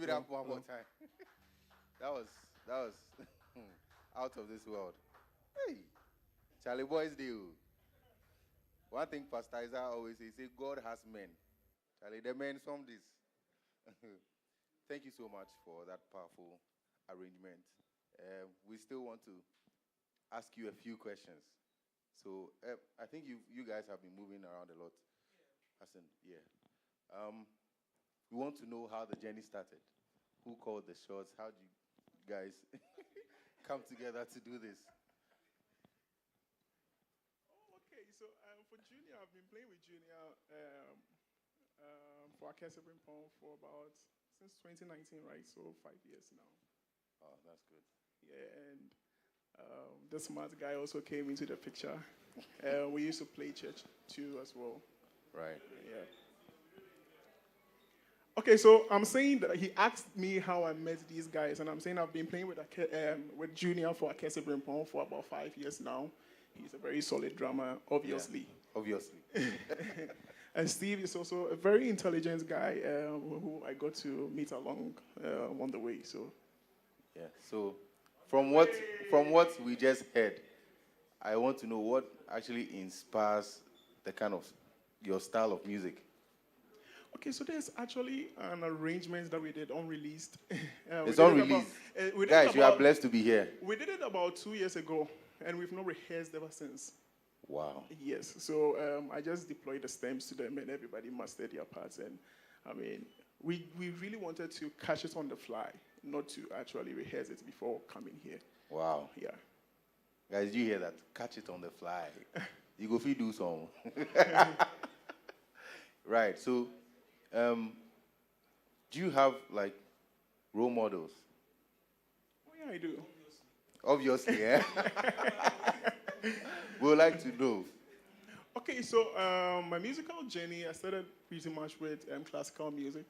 it up one more time. that was out of this world. Hey, Charlie Boys do. One thing Pastor Isaiah always says, he say, God has men. Charlie, the men some this. Thank you so much for that powerful arrangement. We still want to ask you a few questions. So I think you guys have been moving around a lot. Hassan, yeah. We want to know how the journey started. Who called the shots? How did you guys come together to do this? Okay, so for Junior, I've been playing with Junior for Akese Brimpong for about since 2019, right? So 5 years now. Oh, that's good. Yeah, and the smart guy also came into the picture. We used to play church too as well. Right. Yeah. Okay, so I'm saying that he asked me how I met these guys, and I'm saying I've been playing with Junior for Akese Brimpong for about 5 years now. He's a very solid drummer, obviously. Yeah, obviously. And Steve is also a very intelligent guy who I got to meet along on the way. So, yeah. So, from what we just heard, I want to know what actually inspires the kind of your style of music. Okay, so there's actually an arrangement that we did unreleased. It's unreleased. Guys, you are blessed to be here. We did it about 2 years ago, and we've not rehearsed ever since. Wow. Yes, so I just deployed the stems to them, and everybody mastered their parts. And I mean, we really wanted to catch it on the fly, not to actually rehearse it before coming here. Wow. Yeah. Guys, do you hear that? Catch it on the fly. You go do some. Right. So, do you have like role models? Oh yeah, I do. Obviously, yeah. We would like to know. Okay, so my musical journey, I started pretty much with classical music.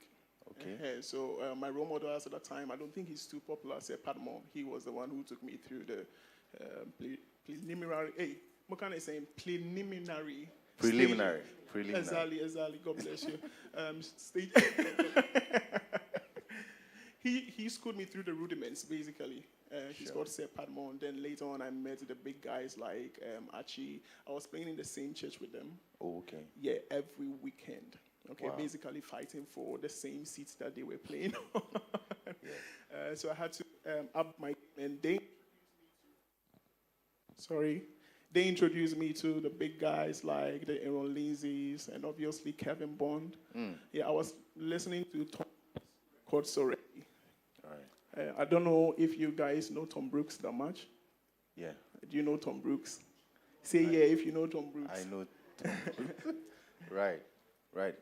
Okay. So my role model at that time, I don't think he's too popular, say Padmore. He was the one who took me through the preliminary. Hey, what can I say? Preliminary. Preliminary. Exactly. God bless you. Stage. He schooled me through the rudiments, basically. He's called Sir Padmore. And then later on, I met the big guys like Archie. I was playing in the same church with them. Oh, okay. Yeah, every weekend. Okay, wow. Basically fighting for the same seats that they were playing on. Yeah. So I had to up my and they introduced me to the big guys like the Aaron Lindsay's and obviously Kevin Bond. Yeah, I was listening to Tom called Sorry. All right. I don't know if you guys know Tom Brooks that much. Yeah. Do you know Tom Brooks? Say yeah if you know Tom Brooks. I know Tom Brooks. Right.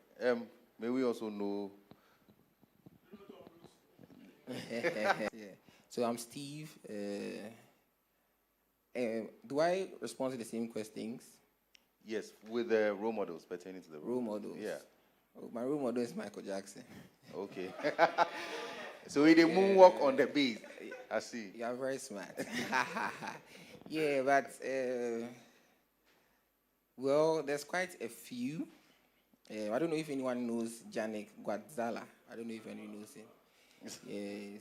May we also know? Yeah. So I'm Steve. Do I respond to the same questions? Yes, with the role models pertaining to the role models. Yeah. Oh, my role model is Michael Jackson. Okay. So he did moonwalk on the beat. I see. You are very smart. Yeah, but well, there's quite a few. I don't know if anyone knows Janek Guadzala. I don't know if anyone knows him. Yeah,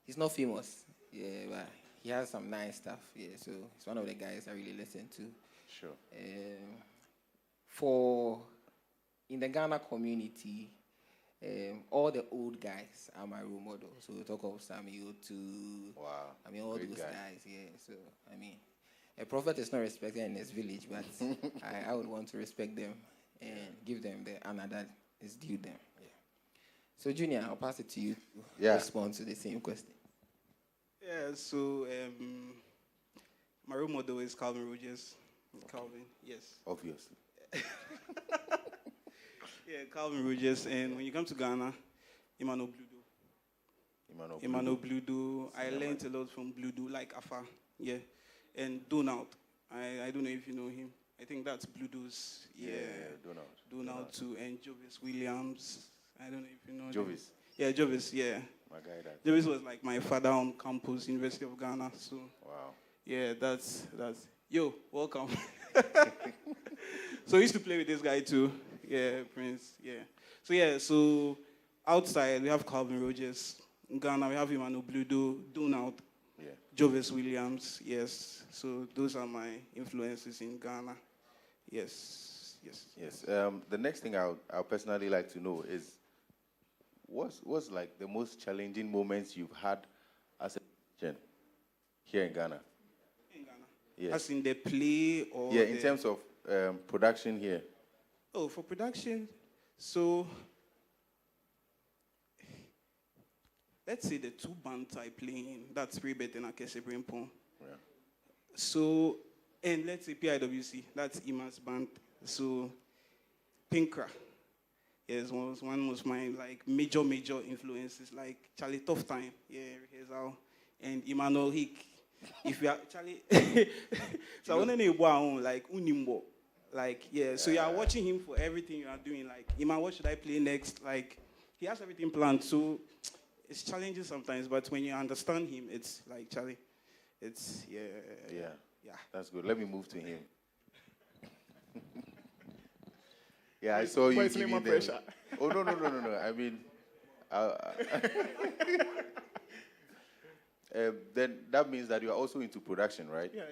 he's not famous. Yeah, but he has some nice stuff. Yeah, so he's one of the guys I really listen to. Sure. In the Ghana community, all the old guys are my role model. So we talk of Samuel too. Wow. I mean, all those guys. Yeah. So I mean, a prophet is not respected in his village, but I would want to respect them and give them the honor that is due them. Yeah. So Junior, I'll pass it to you to respond to the same question. Yeah. So my role model is Calvin Rogers. Calvin, yes. Obviously. Yeah, Calvin Rogers. And when you come to Ghana, Emmanuel Bludo. I learned a lot from Bludo, like Afa. Yeah. And Donald. I don't know if you know him. I think that's Bludo's. Yeah, Donald too. And Jovis Williams. I don't know if you know Jovis. Yeah, Jovis, yeah. My guy that. Jovis was like my father on campus, University of Ghana. So wow. Yeah, that's yo, welcome. So I used to play with this guy too. Yeah, Prince. Yeah. So outside, we have Calvin Rogers. In Ghana, we have Emmanuel Bludo, Donald, Yeah. Jovis Williams. Yes. So those are my influences in Ghana. Yes. Yes. The next thing I'll personally like to know is what's like the most challenging moments you've had as a musician here in Ghana? In Ghana. Yes. As in the play or yeah, in terms of production here. Oh, for production, so let's say the two bands I play in, that's Rebet and Akese Brimpon. Yeah. So, and let's say PIWC, that's Ima's band. So, Pinkra, yes, one was my like major influences, like Charlie Tough Time, yeah, Rehearsal, and Emmanuel Hick. If you are Charlie, so I want to know like Unimbo. Like, yeah, so you are watching him for everything you are doing. Like, Iman, what should I play next? Like, he has everything planned. So it's challenging sometimes, but when you understand him, it's like, Charlie, it's, yeah. That's good. Let me move to him. Yeah, I saw you giving them. Pressure. Oh, no. I mean, then that means that you are also into production, right? Yeah.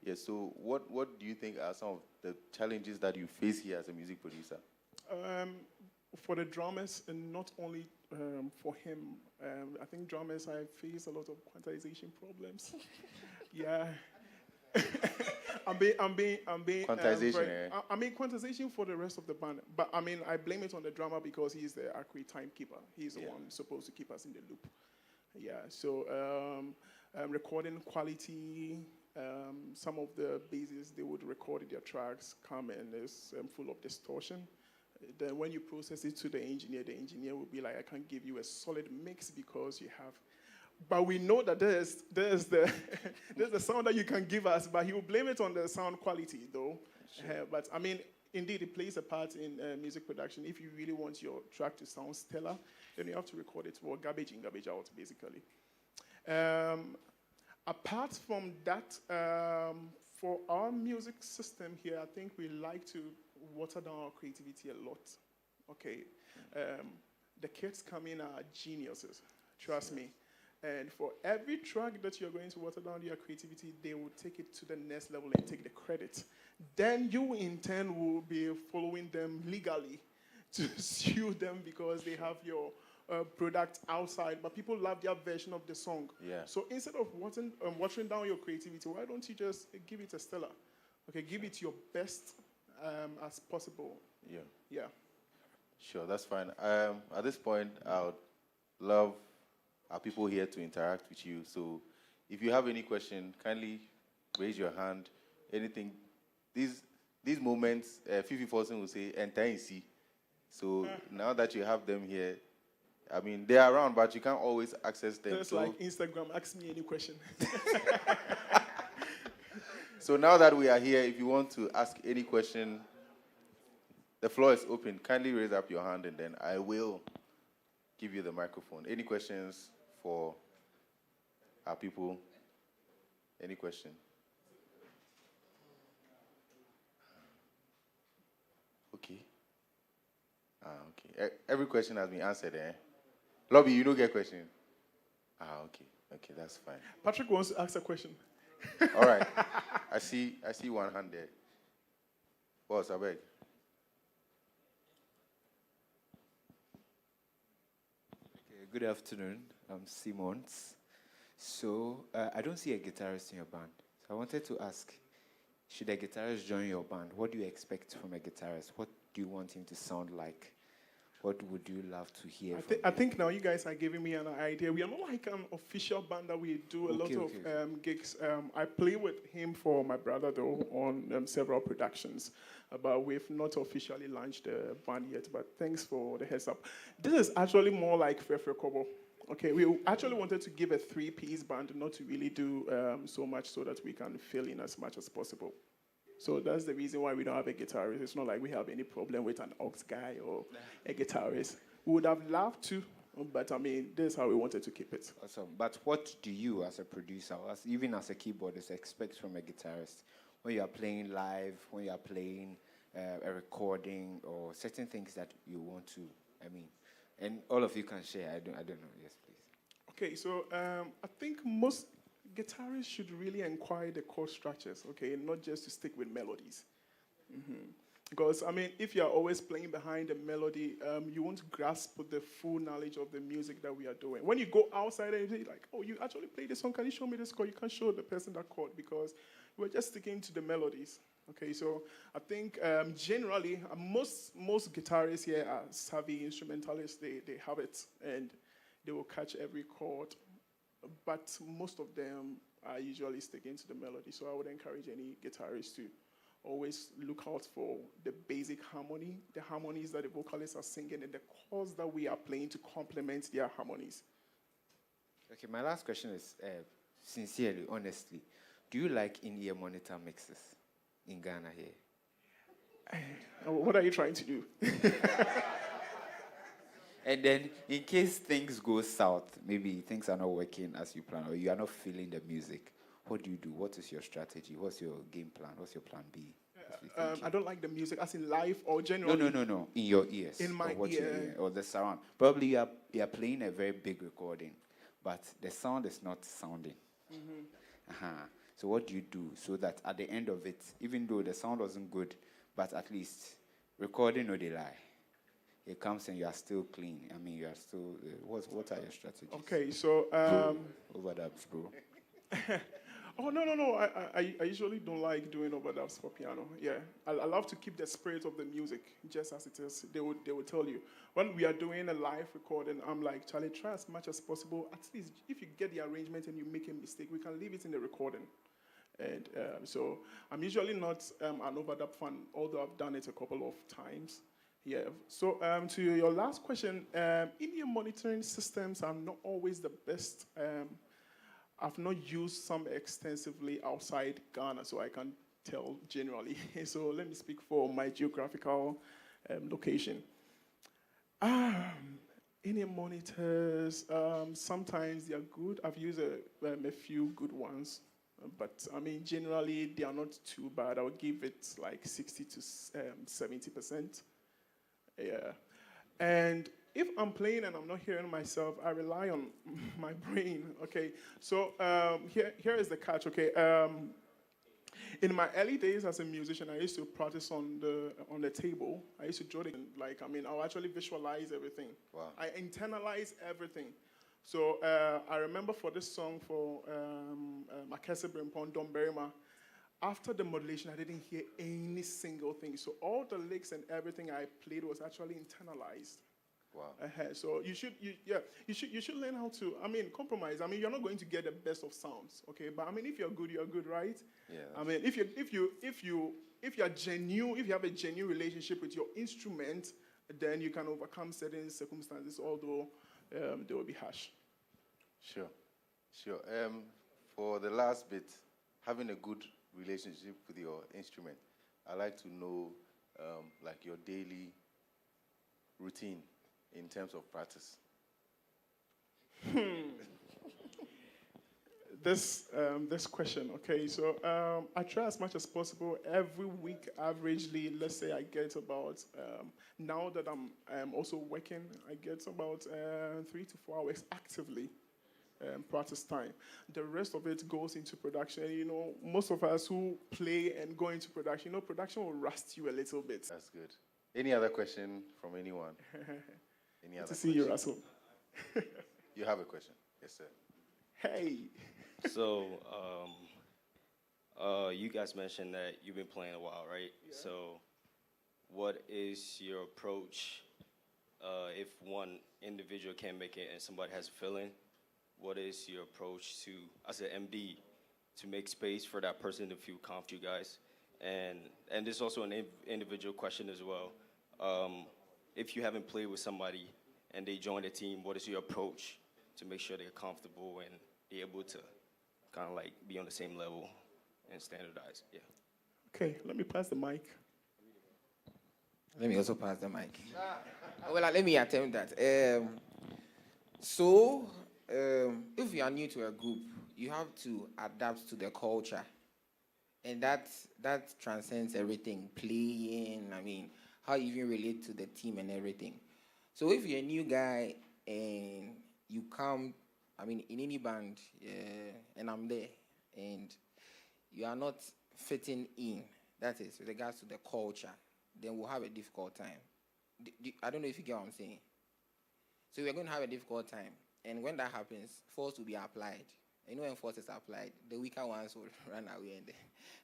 Yeah, so what do you think are some of the challenges that you face here as a music producer? For the drummers, and not only for him, I think drummers, I face a lot of quantization problems. Yeah. I'm being quantization. I mean quantization for the rest of the band, but I mean I blame it on the drummer because he's the accurate timekeeper. He's the one supposed to keep us in the loop. Yeah. So recording quality. Some of the basses they would record their tracks come and it's full of distortion. Then when you process it to the engineer will be like, I can't give you a solid mix because you have. But we know that there's the there's the sound that you can give us, but he will blame it on the sound quality though. Sure. But I mean, indeed, it plays a part in music production. If you really want your track to sound stellar, then you have to record it for garbage in, garbage out, basically. Apart from that, for our music system here, I think we like to water down our creativity a lot. Okay, the kids come in are geniuses, trust me. And for every track that you're going to water down your creativity, they will take it to the next level and take the credit. Then you, in turn, will be following them legally to sue them because they have your product outside, but people love their version of the song. Yeah. So instead of watering down your creativity, why don't you just give it a stellar? Okay, give it your best as possible. Yeah. Sure, that's fine. At this point, I would love our people here to interact with you. So if you have any question, kindly raise your hand. Anything. These moments, Fifi Forsen will say, enter and see. So now that you have them here, I mean, they're around, but you can't always access them. Just like Instagram, ask me any question. So now that we are here, if you want to ask any question, the floor is open. Kindly raise up your hand, and then I will give you the microphone. Any questions for our people? Any question? Okay. Okay. Every question has been answered, eh? Lobby, you don't get question. Okay. Okay, that's fine. Patrick wants to ask a question. All right. I see one hand there. Boss, I beg. Okay, good afternoon. I'm Simons. So, I don't see a guitarist in your band. So I wanted to ask, should a guitarist join your band? What do you expect from a guitarist? What do you want him to sound like? What would you love to hear from him? I think now you guys are giving me an idea. We are not like an official band that we do a lot of gigs. I play with him for my brother, though, on several productions. But we've not officially launched the band yet. But thanks for the heads up. This is actually more like Fefe Kobo. Okay, we actually wanted to give a 3-piece band, not to really do so much so that we can fill in as much as possible. So that's the reason why we don't have a guitarist. It's not like we have any problem with an aux guy or a guitarist. We would have loved to, but I mean, this is how we wanted to keep it. Awesome. But what do you, as a producer, even as a keyboardist, expect from a guitarist when you are playing live, when you are playing a recording, or certain things that you want to, And all of you can share. I don't know. Yes, please. Okay, so I think most guitarists should really inquire the chord structures, okay, and not just to stick with melodies. Because, I mean, if you're always playing behind the melody, you won't grasp the full knowledge of the music that we are doing. When you go outside and you're like, oh, you actually play this song, can you show me this chord? You can't show the person that chord because we're just sticking to the melodies. Okay, so I think generally, most guitarists here are savvy instrumentalists. They have it, and they will catch every chord. But most of them are usually sticking to the melody. So I would encourage any guitarist to always look out for the basic harmony, the harmonies that the vocalists are singing, and the chords that we are playing to complement their harmonies. Okay, my last question is, sincerely, honestly, do you like in-ear monitor mixes in Ghana here? What are you trying to do? And then, in case things go south, maybe things are not working as you plan, or you are not feeling the music, what do you do? What is your strategy? What's your game plan? What's your plan B? I don't like the music, as in live or generally. No. In your ears. In my ear. Or the surround. Probably you are playing a very big recording, but the sound is not sounding. So what do you do so that at the end of it, even though the sound wasn't good, but at least recording or they lie, it comes and you are still clean. I mean, you are still. What are your strategies? Okay, so overdubs, bro. Oh, no. I usually don't like doing overdubs for piano. Yeah. I love to keep the spirit of the music just as it is. They will tell you. When we are doing a live recording, I'm like, Charlie, try as much as possible. At least if you get the arrangement and you make a mistake, we can leave it in the recording. And so I'm usually not an overdub fan, although I've done it a couple of times. Yeah. So to your last question, in-ear monitoring systems are not always the best. I've not used some extensively outside Ghana, so I can't tell generally. So let me speak for my geographical location. In-ear monitors, sometimes they are good. I've used a few good ones, but I mean, generally they are not too bad. I would give it like 60 to 70%. Yeah. And if I'm playing and I'm not hearing myself, I rely on my brain, okay? So here is the catch, okay? In my early days as a musician, I used to practice on the table. I used to draw it, I'll actually visualize everything. Wow. I internalize everything. So I remember for this song for Makese Brimpon, Don Berima, after the modulation, I didn't hear any single thing. So all the licks and everything I played was actually internalized. Wow. So you should learn how to, compromise. You're not going to get the best of sounds, okay? But if you're good, right? Yeah. If you're genuine, if you have a genuine relationship with your instrument, then you can overcome certain circumstances, although they will be harsh. Sure. For the last bit, having a good relationship with your instrument, I'd like to know your daily routine in terms of practice. This question, okay, so I try as much as possible every week, averagely, let's say I get about, now that I'm also working, I get about 3 to 4 hours actively practice time. The rest of it goes into production. Most of us who play and go into production, production will rust you a little bit. That's good. Any other question from anyone? Good to see you, Russell. You have a question? Yes, sir. Hey. So, you guys mentioned that you've been playing a while, right? Yeah. So, what is your approach if one individual can't make it and somebody has a feeling? What is your approach to, as an MD, to make space for that person to feel comfortable, you guys? And there's also an individual question as well. If you haven't played with somebody and they join the team, what is your approach to make sure they're comfortable and be able to kind of be on the same level and standardize? Yeah. Okay, let me pass the mic. Let me also pass the mic. Well, let me attempt that. If you are new to a group, you have to adapt to the culture. And that transcends everything, playing, how you even relate to the team and everything. So if you're a new guy and you come, I mean, in any band, and I'm there, and you are not fitting in, that is, with regards to the culture, then we'll have a difficult time. I don't know if you get what I'm saying. So we're going to have a difficult time. And when that happens, force will be applied. And when force is applied, the weaker ones will run away, and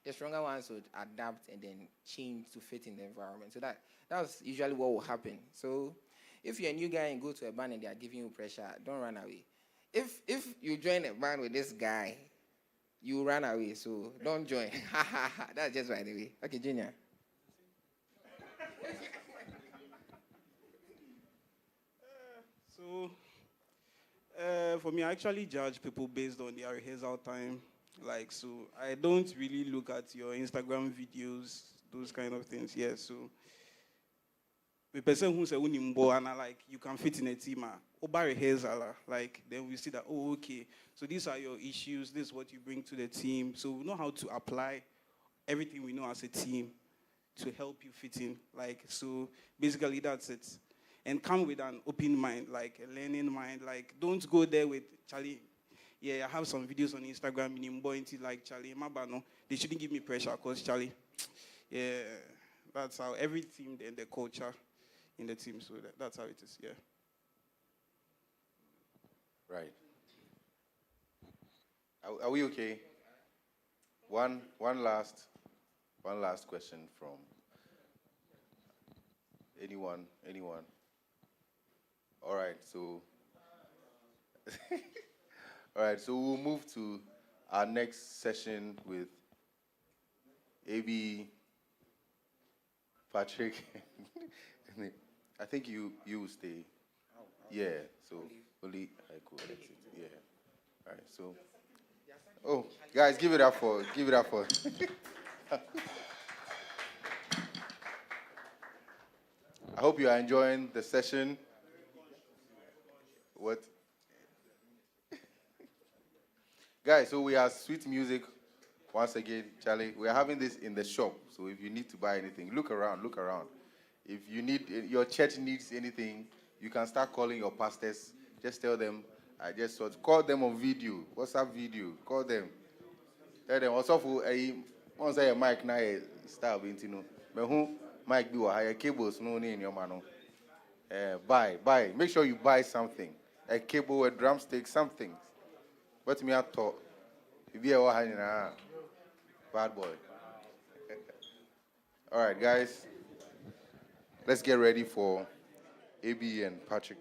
the stronger ones would adapt and then change to fit in the environment. So that's usually what will happen. So if you're a new guy and go to a band and they are giving you pressure, don't run away. If you join a band with this guy, you run away. So don't join. That's just by the way. Okay, Junior. So, for me, I actually judge people based on their rehearsal time. Like, so I don't really look at your Instagram videos, those kind of things. Yeah, so the person who's a unimbo and like you can fit in a team, over rehearsal, like then we see that, oh, okay, so these are your issues, this is what you bring to the team. So we know how to apply everything we know as a team to help you fit in. Like, so basically that's it. And come with an open mind, like a learning mind. Like, don't go there with Charlie. Yeah, I have some videos on Instagram, like Charlie, Mabano. They shouldn't give me pressure because Charlie. Yeah, that's how every team and the culture in the team. So that's how it is. Yeah. Right. Are we okay? One last question from anyone. All right, so we'll move to our next session with AB, Patrick. I think you will stay. Yeah, so only I could exit. Yeah. All right, so oh, guys, give it up for I hope you are enjoying the session. What? Guys, so we have sweet music once again, Charlie. We are having this in the shop. So if you need to buy anything, look around. If you need, your church needs anything, you can start calling your pastors. Just tell them, call them on video, WhatsApp video, call them. Tell them, also for once I mic now, start you know. But who mic be higher cables, no in your man. Buy. Make sure you buy something. A cable, a drumstick, something. But me I thought, if you are bad boy. All right, guys. Let's get ready for AB and Patrick.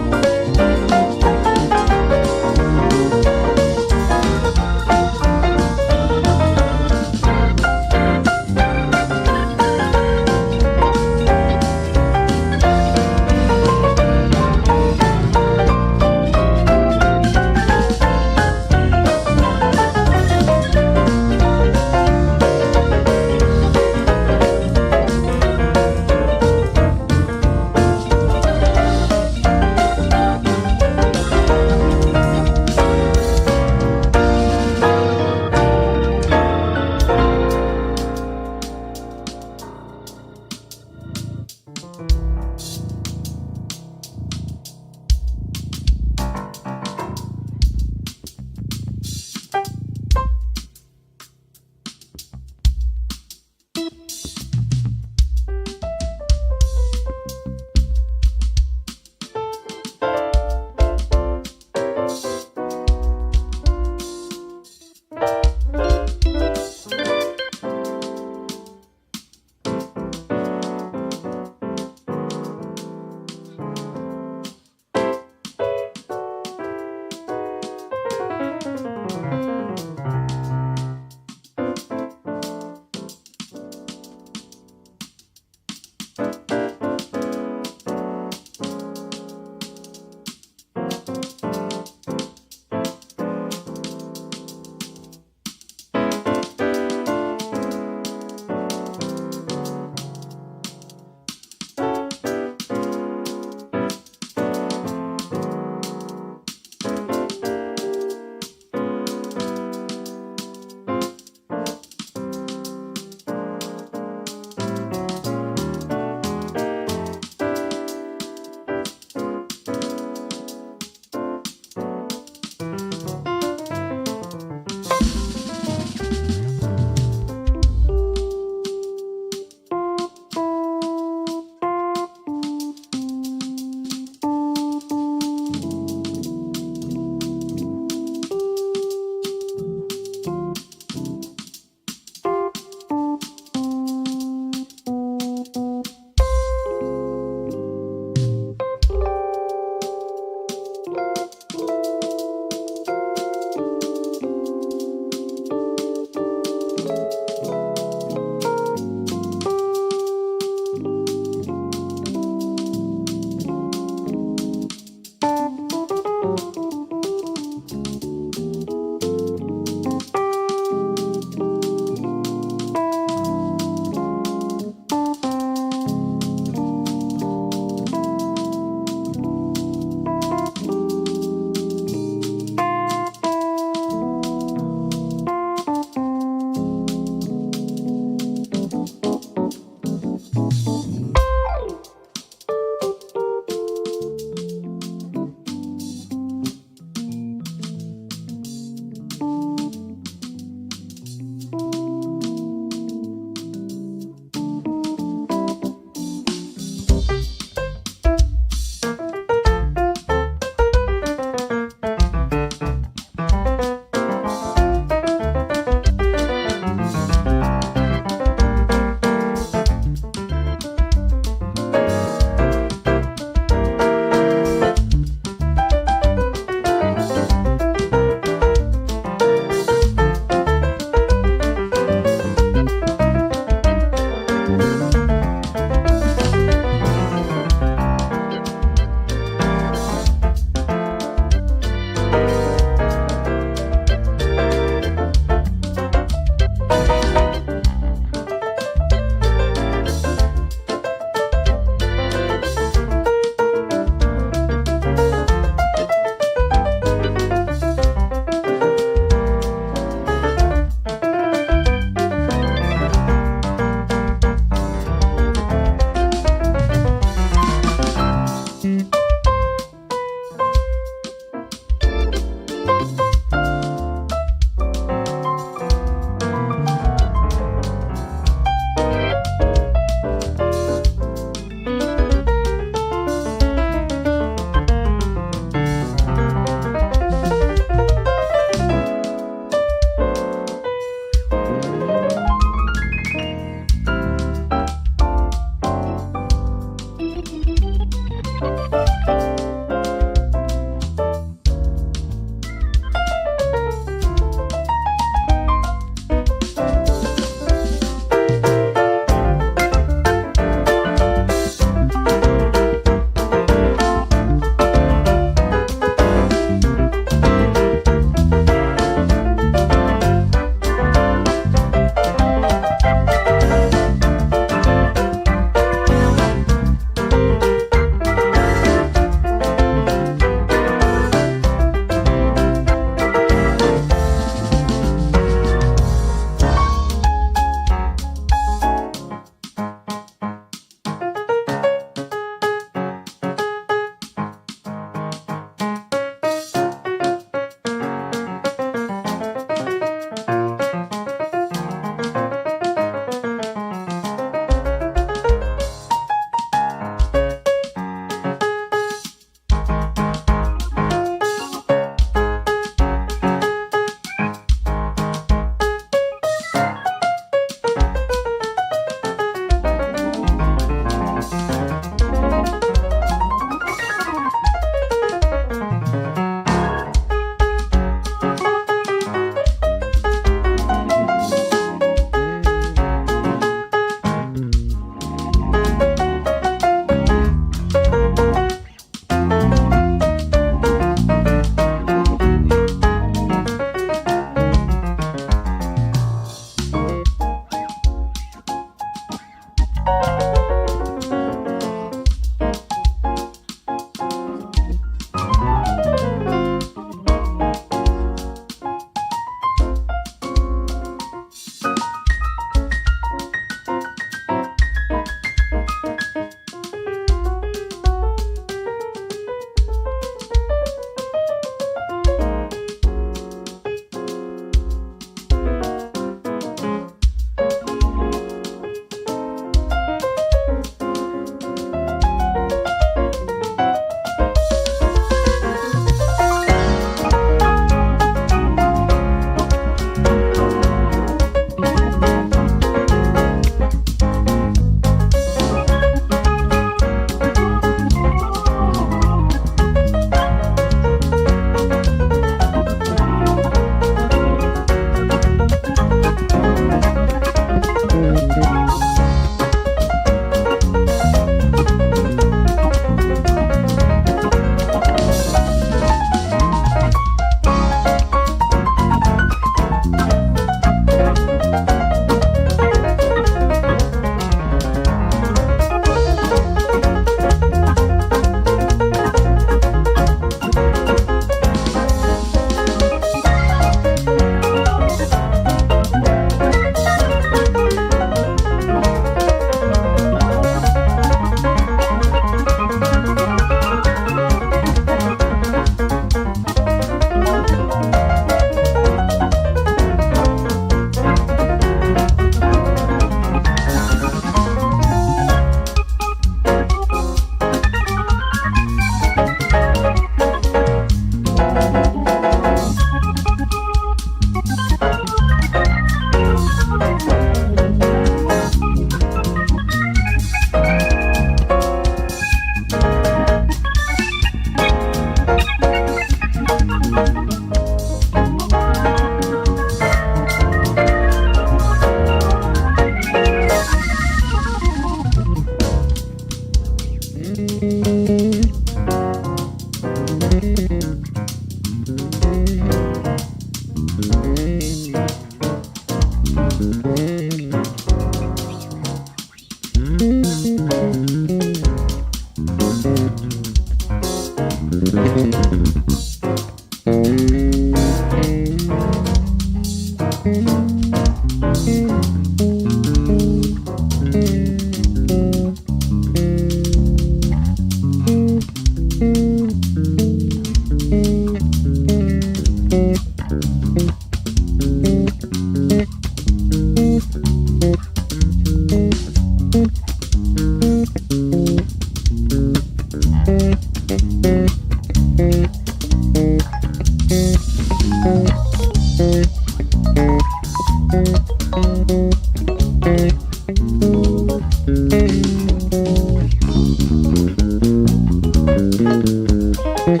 Hey,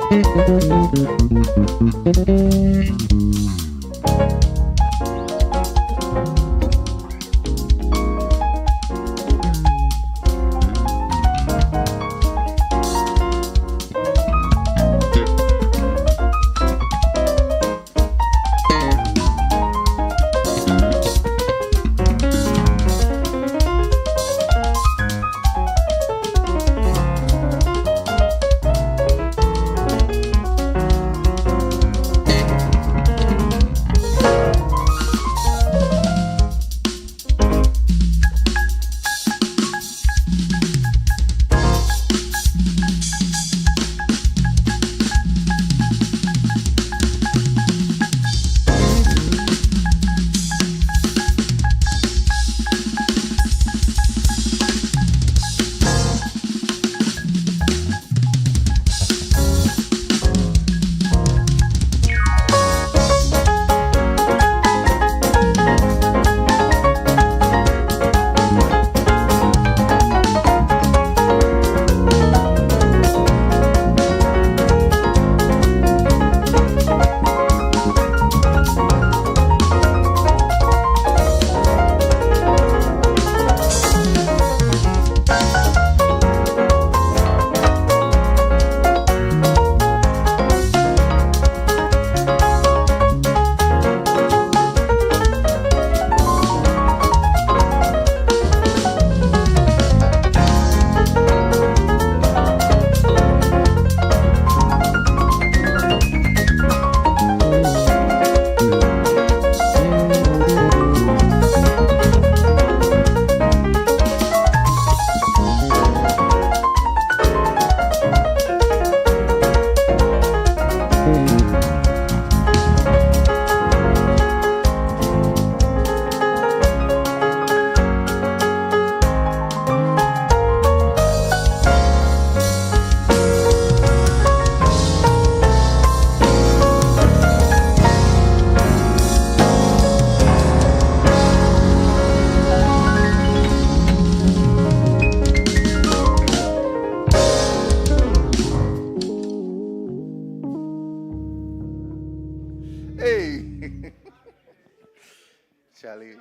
Charlie,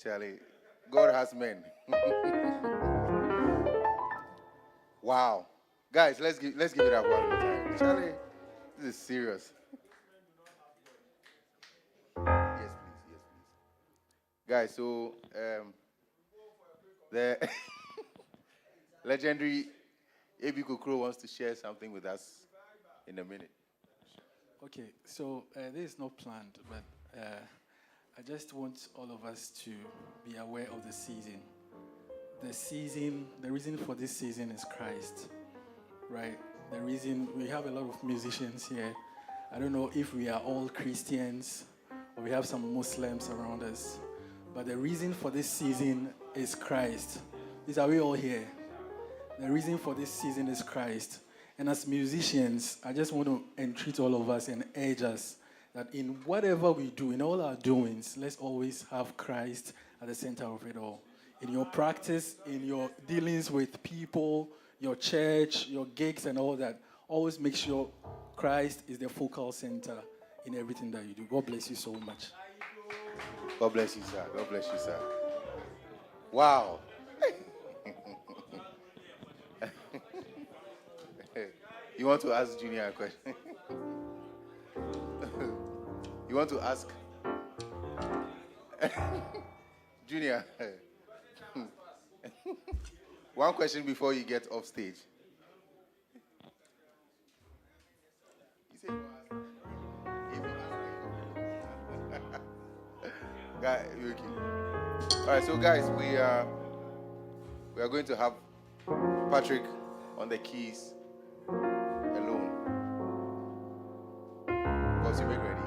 Charlie, God has men. Wow, guys, let's give it up one more time. Charlie, this is serious. Yes, please, yes, please, guys. So the legendary AB Kokro wants to share something with us in a minute. Okay, so this is not planned, but I just want all of us to be aware of the season. The reason for this season is Christ, right? The reason we have a lot of musicians here. I don't know if we are all Christians or we have some Muslims around us, but the reason for this season is Christ. Are we all here? The reason for this season is Christ. And as musicians, I just want to entreat all of us and urge us that in whatever we do, in all our doings, let's always have Christ at the center of it all. In your practice, in your dealings with people, your church, your gigs and all that, always make sure Christ is the focal center in everything that you do. God bless you so much. God bless you, sir. God bless you, sir. Wow. You want to ask Junior a question? You want to ask Junior one question before you get off stage. He said, Guy, okay. All right, so guys, we are going to have Patrick on the keys alone. Was you make ready?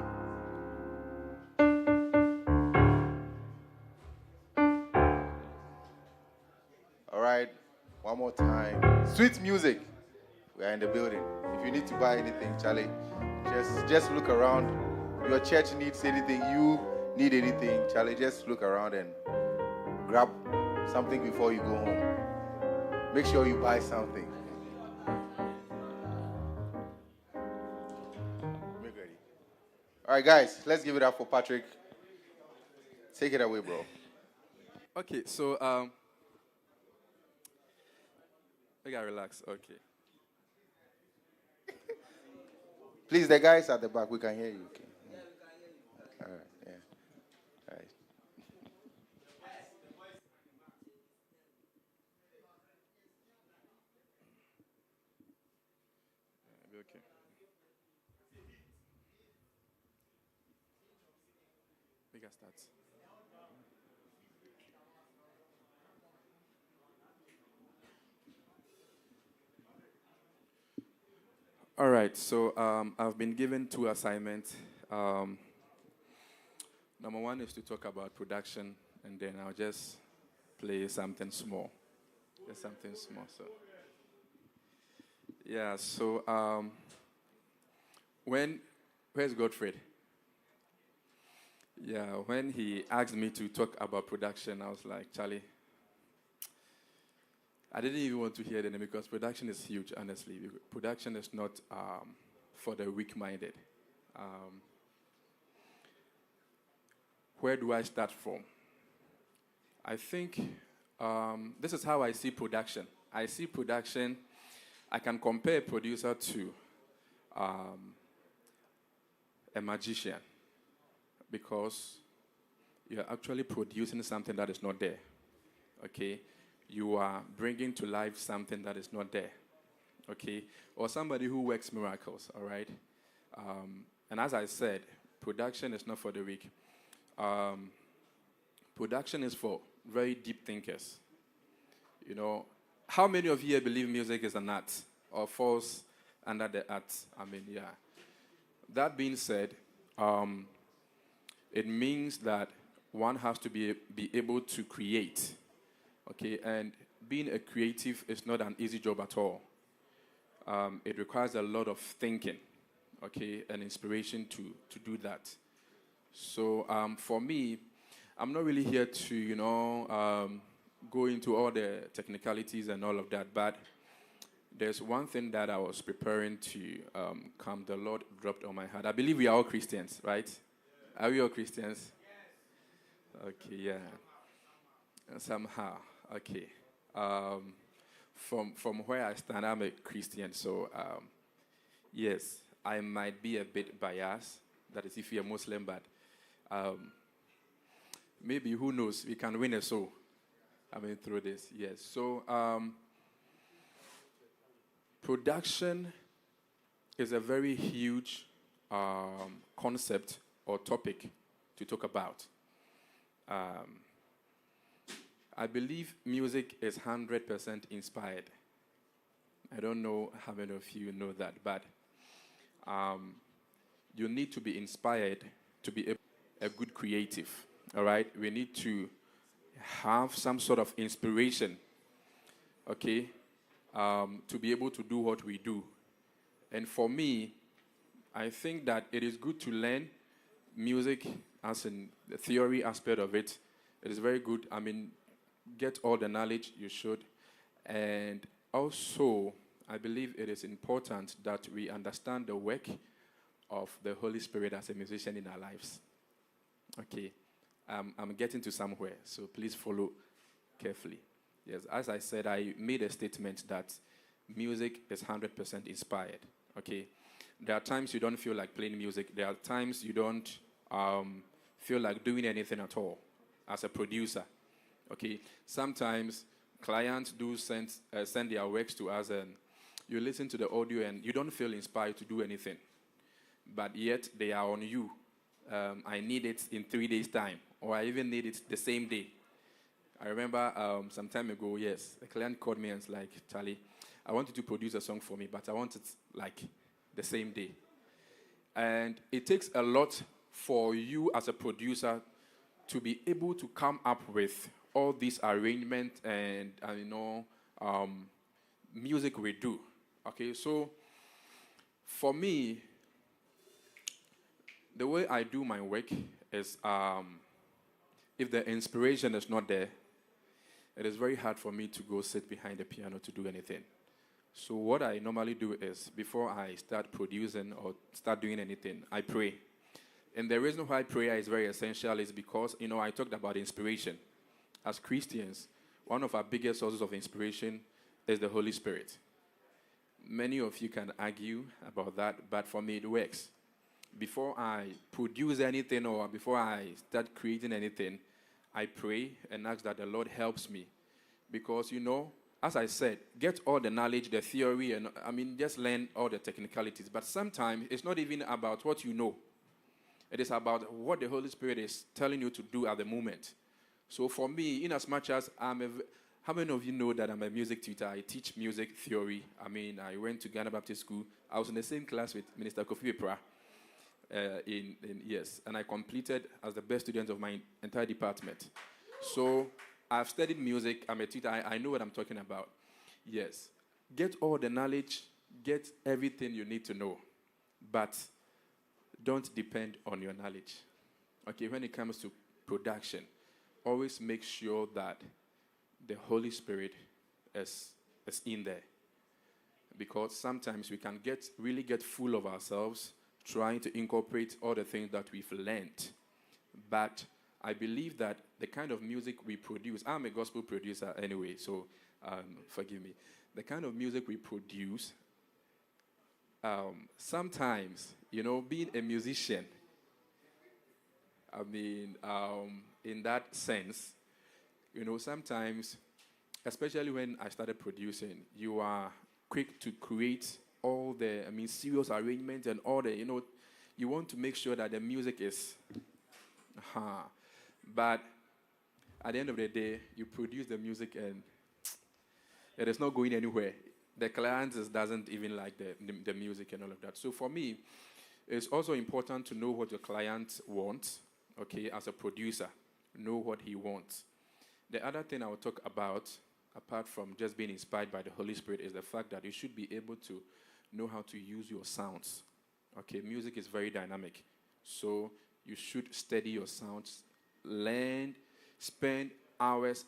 All right, one more time. Sweet music. We are in the building. If you need to buy anything, Charlie, just look around. Your church needs anything, you need anything, Charlie, just look around and grab something before you go home. Make sure you buy something. All right, guys, let's give it up for Patrick. Take it away, bro. Okay, so I gotta relax. Okay. Please, the guys at the back, we can hear you. Okay. All right, yeah. All right. Okay. We can start. All right, so I've been given two assignments. Number one is to talk about production, and then I'll just play something small. Just something small. So, yeah, so where's Godfred? Yeah, when he asked me to talk about production, I was like, Charlie, I didn't even want to hear the name because production is huge, honestly. Production is not for the weak-minded. Where do I start from? I think this is how I see production. I see production, I can compare a producer to a magician because you're actually producing something that is not there. Okay? You are bringing to life something that is not there. Okay? Or somebody who works miracles, all right? And as I said, production is not for the weak. Production is for very deep thinkers. You know, how many of you believe music is an art or falls under the art? I mean, yeah. That being said, it means that one has to be able to create. Okay, and being a creative is not an easy job at all. It requires a lot of thinking, okay, and inspiration to do that. So for me, I'm not really here to, go into all the technicalities and all of that, but there's one thing that I was preparing to come, the Lord dropped on my heart. I believe we are all Christians, right? Are we all Christians? Okay, yeah. Somehow, okay. From where I stand, I'm a Christian, so yes, I might be a bit biased. That is, if you're Muslim, but maybe, who knows, we can win a soul. Through this, yes. So, production is a very huge concept or topic to talk about. I believe music is 100% inspired. I don't know how many of you know that, but you need to be inspired to be a good creative. All right? We need to have some sort of inspiration, okay, to be able to do what we do. And for me, I think that it is good to learn music as in the theory aspect of it. It is very good. Get all the knowledge you should. And also, I believe it is important that we understand the work of the Holy Spirit as a musician in our lives. Okay. I'm getting to somewhere, so please follow carefully. Yes, as I said, I made a statement that music is 100% inspired. Okay, there are times you don't feel like playing music. There are times you don't feel like doing anything at all as a producer. Okay, sometimes clients do send their works to us, and you listen to the audio and you don't feel inspired to do anything, but yet they are on you. I need it in 3 days' time, or I even need it the same day. I remember some time ago, yes, a client called me and was like, Charlie, I want you to produce a song for me, but I want it like the same day. And it takes a lot for you as a producer to be able to come up with all these arrangements and music we do. Okay, so for me, the way I do my work is if the inspiration is not there, it is very hard for me to go sit behind the piano to do anything. So what I normally do is, before I start producing or start doing anything, I pray. And the reason why prayer is very essential is because, I talked about inspiration. As Christians, one of our biggest sources of inspiration is the Holy Spirit. Many of you can argue about that, but for me it works. Before I produce anything or before I start creating anything, I pray and ask that the Lord helps me. Because, as I said, get all the knowledge, the theory, and just learn all the technicalities. But sometimes it's not even about what you know. It is about what the Holy Spirit is telling you to do at the moment. So for me, in as much as how many of you know that I'm a music tutor? I teach music theory. I went to Ghana Baptist School. I was in the same class with Minister Kofi Pepra. Yes, and I completed as the best student of my entire department. So I've studied music. I'm a tutor. I know what I'm talking about. Yes, get all the knowledge, get everything you need to know, but don't depend on your knowledge. Okay, when it comes to production, always make sure that the Holy Spirit is in there, because sometimes we can really get full of ourselves, trying to incorporate all the things that we've learned. But I believe that the kind of music we produce, I'm a gospel producer anyway, so forgive me. The kind of music we produce, sometimes, being a musician, in that sense, sometimes, especially when I started producing, you are quick to create all the, serious arrangements and all the, you want to make sure that the music is, but at the end of the day, you produce the music and it is not going anywhere. The client doesn't even like the music and all of that. So for me, it's also important to know what your client wants, okay, as a producer. Know what he wants. The other thing I will talk about, apart from just being inspired by the Holy Spirit, is the fact that you should be able to know how to use your sounds. Okay, music is very dynamic. So you should study your sounds, learn, spend hours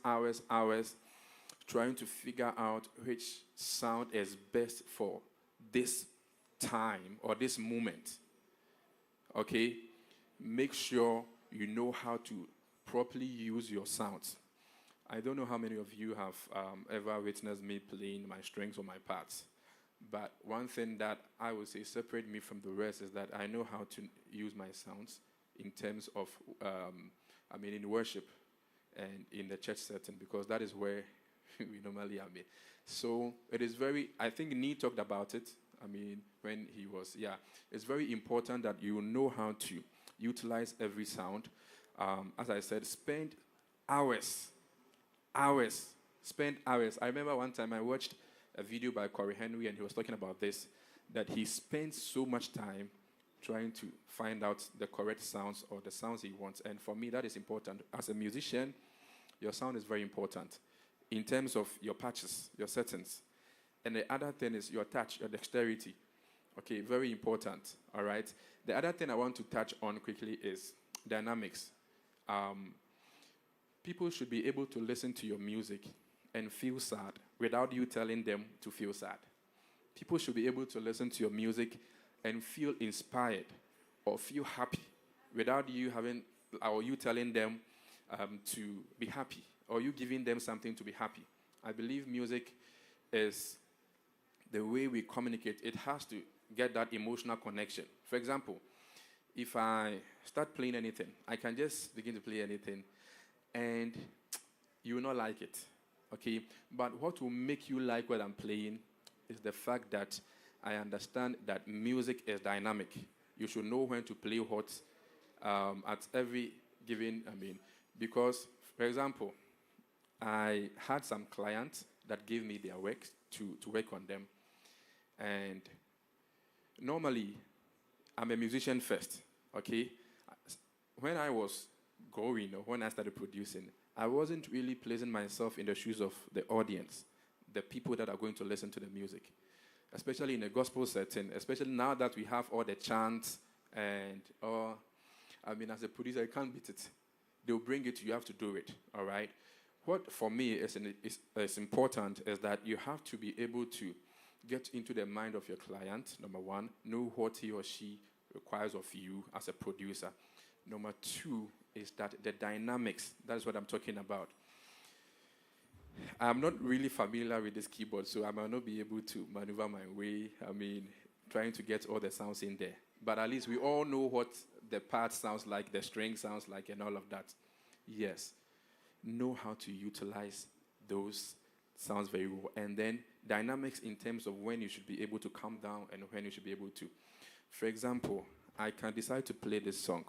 trying to figure out which sound is best for this time or this moment. Okay? Make sure you know how to properly use your sounds. I don't know how many of you have ever witnessed me playing my strings or my parts. But one thing that I would say separate me from the rest is that I know how to use my sounds in terms of, in worship and in the church setting, because that is where we normally are. So it is I think Nee talked about it, when he was, it's very important that you know how to utilize every sound. As I said, spend hours. Spend hours. I remember one time I watched a video by Corey Henry, and he was talking about this, that he spends so much time trying to find out the correct sounds or the sounds he wants. And for me, that is important. As a musician, your sound is very important in terms of your patches, your settings. And the other thing is your touch, your dexterity. Okay, very important, all right? The other thing I want to touch on quickly is dynamics. People should be able to listen to your music and feel sad without you telling them to feel sad. People should be able to listen to your music and feel inspired or feel happy without you telling them to be happy or you giving them something to be happy. I believe music is the way we communicate. It has to get that emotional connection. For example, if I start playing anything, I can just begin to play anything and you will not like it. Okay, but what will make you like what I'm playing is the fact that I understand that music is dynamic. You should know when to play what at every given, because, for example, I had some clients that gave me their work to work on them. And normally, I'm a musician first, okay? When I was growing or when I started producing, I wasn't really placing myself in the shoes of the audience, the people that are going to listen to the music, especially in a gospel setting, especially now that we have all the chants and, as a producer, I can't beat it. They'll bring it, you have to do it, all right? What for me is important is that you have to be able to get into the mind of your client, number one, know what he or she requires of you as a producer. Number two is that the dynamics, that's what I'm talking about. I'm not really familiar with this keyboard, so I might not be able to maneuver my way. Trying to get all the sounds in there. But at least we all know what the part sounds like, the string sounds like, and all of that. Yes. Know how to utilize those sounds very well. And then dynamics in terms of when you should be able to calm down and when you should be able to. For example, I can decide to play this song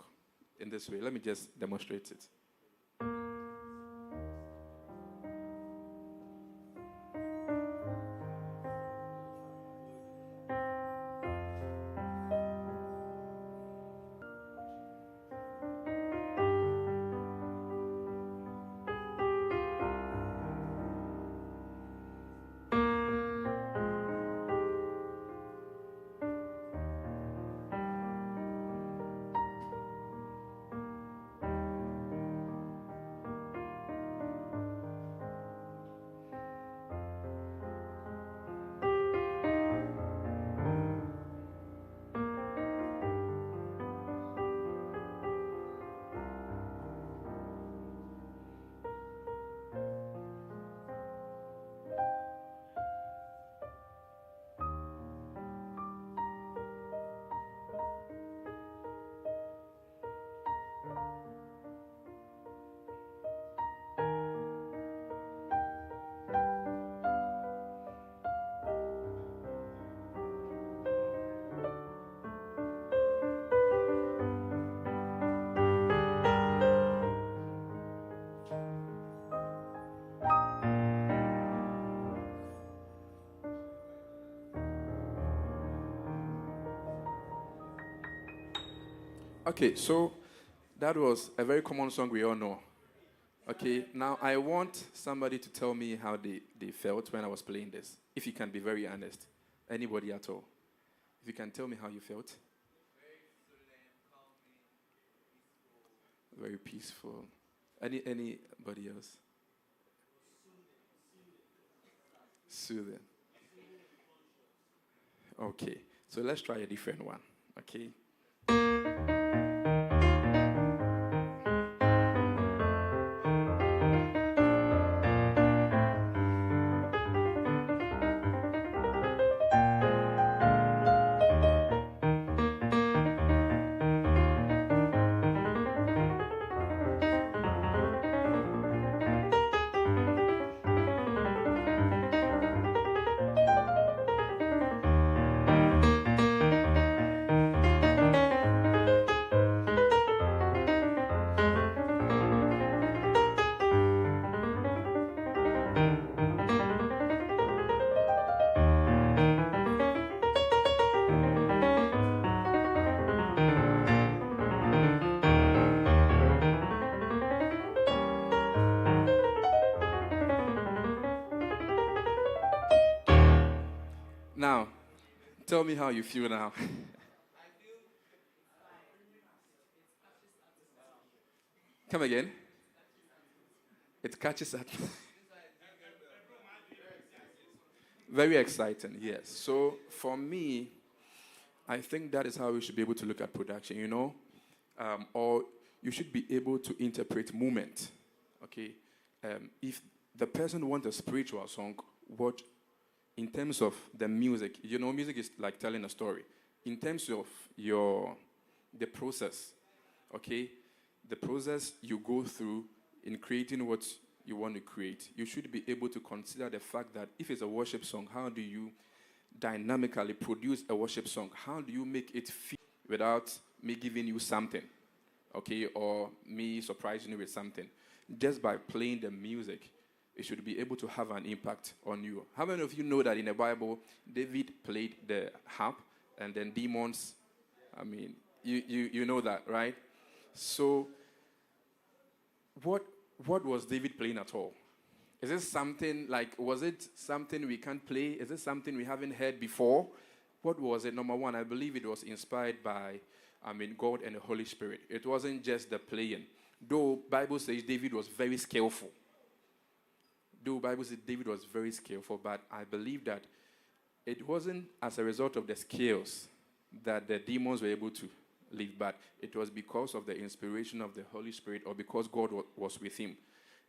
in this way. Let me just demonstrate it. Okay, so that was a very common song we all know. Okay, now I want somebody to tell me how they felt when I was playing this. If you can be very honest. Anybody at all. If you can tell me how you felt. Very peaceful. Anybody else? Soothing. Okay, so let's try a different one. Okay. Now, tell me how you feel now. Come again. It catches at. Very exciting, yes. So for me, I think that is how we should be able to look at production, or you should be able to interpret movement. Okay, if the person wants a spiritual song, what in terms of the music, music is like telling a story. In terms of the process, okay, the process you go through in creating what you want to create, you should be able to consider the fact that if it's a worship song, how do you dynamically produce a worship song? How do you make it feel without me giving you something, okay, or me surprising you with something? Just by playing the music, it should be able to have an impact on you. How many of you know that in the Bible, David played the harp and then demons? You know that, right? So, what was David playing at all? Is this something was it something we can't play? Is it something we haven't heard before? What was it? Number one, I believe it was inspired by, God and the Holy Spirit. It wasn't just the playing. Though Bible says David was very skillful. But I believe that it wasn't as a result of the skills, that the demons were able to leave, but it was because of the inspiration of the Holy Spirit or because God was with him.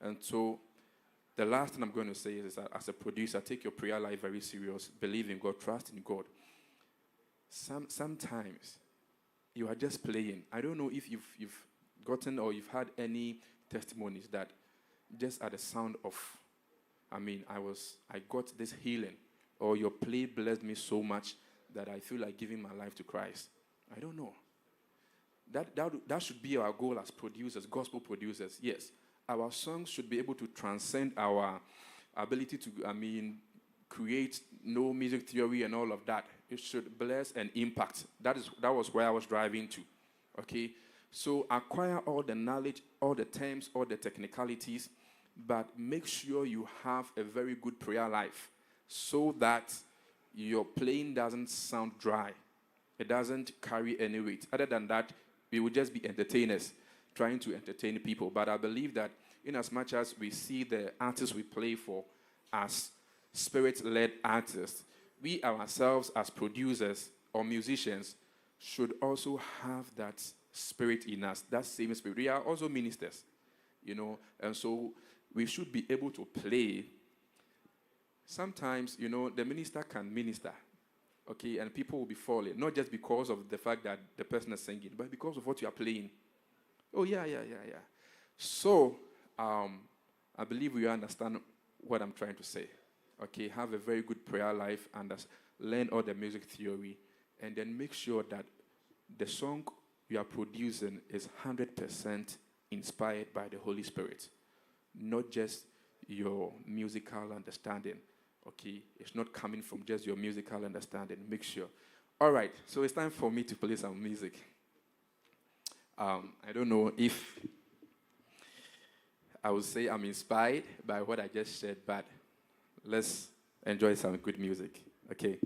And so the last thing I'm going to say is that as a producer, take your prayer life very serious. Believe in God, trust in God. Sometimes you are just playing. I don't know if you've gotten or you've had any testimonies that just at the sound of, I got this healing, or your play blessed me so much that I feel like giving my life to Christ. I don't know. That should be our goal as producers, gospel producers. Yes, our songs should be able to transcend our ability to, create no music theory and all of that. It should bless and impact. That was where I was driving to. Okay? So acquire all the knowledge, all the terms, all the technicalities, but make sure you have a very good prayer life so that your playing doesn't sound dry. It doesn't carry any weight. Other than that, we will just be entertainers trying to entertain people. But I believe that in as much as we see the artists we play for as spirit-led artists, we ourselves as producers or musicians should also have that spirit in us, that same spirit. We are also ministers, and so we should be able to play. Sometimes, the minister can minister, okay, and people will be falling, not just because of the fact that the person is singing, but because of what you are playing. Oh, yeah. So, I believe you understand what I'm trying to say. Okay, have a very good prayer life and learn all the music theory, and then make sure that the song you are producing is 100% inspired by the Holy Spirit, not just your musical understanding. Okay, it's not coming from just your musical understanding. Make sure. All right, so it's time for me to play some music. I don't know if I would say I'm inspired by what I just said, but let's enjoy some good music. Okay.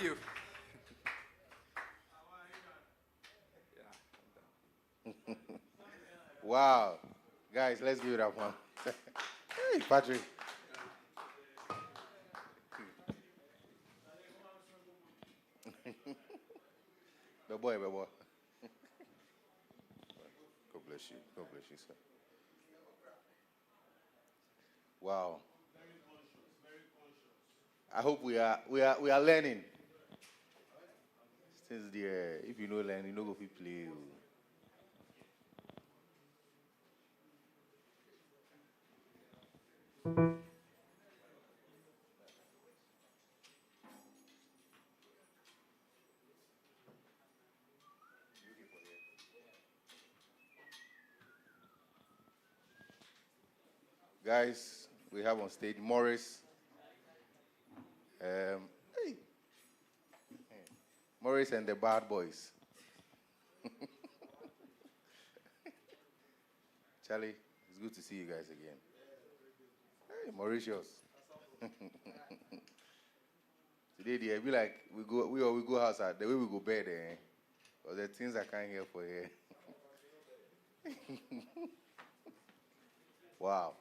Thank you. Wow. Guys, let's give it up one. Hey, Patrick. The boy. God bless you. God bless you, sir. Wow. I hope we are learning. Since if you know learn, you know go fit play. Guys, we have on stage Morris. Hey. Morris and the Bad Boys. Charlie, it's good to see you guys again. Hey, Mauritius. Today, dear, be like we go outside. The way we go bed, because the things I can't hear for here. Wow.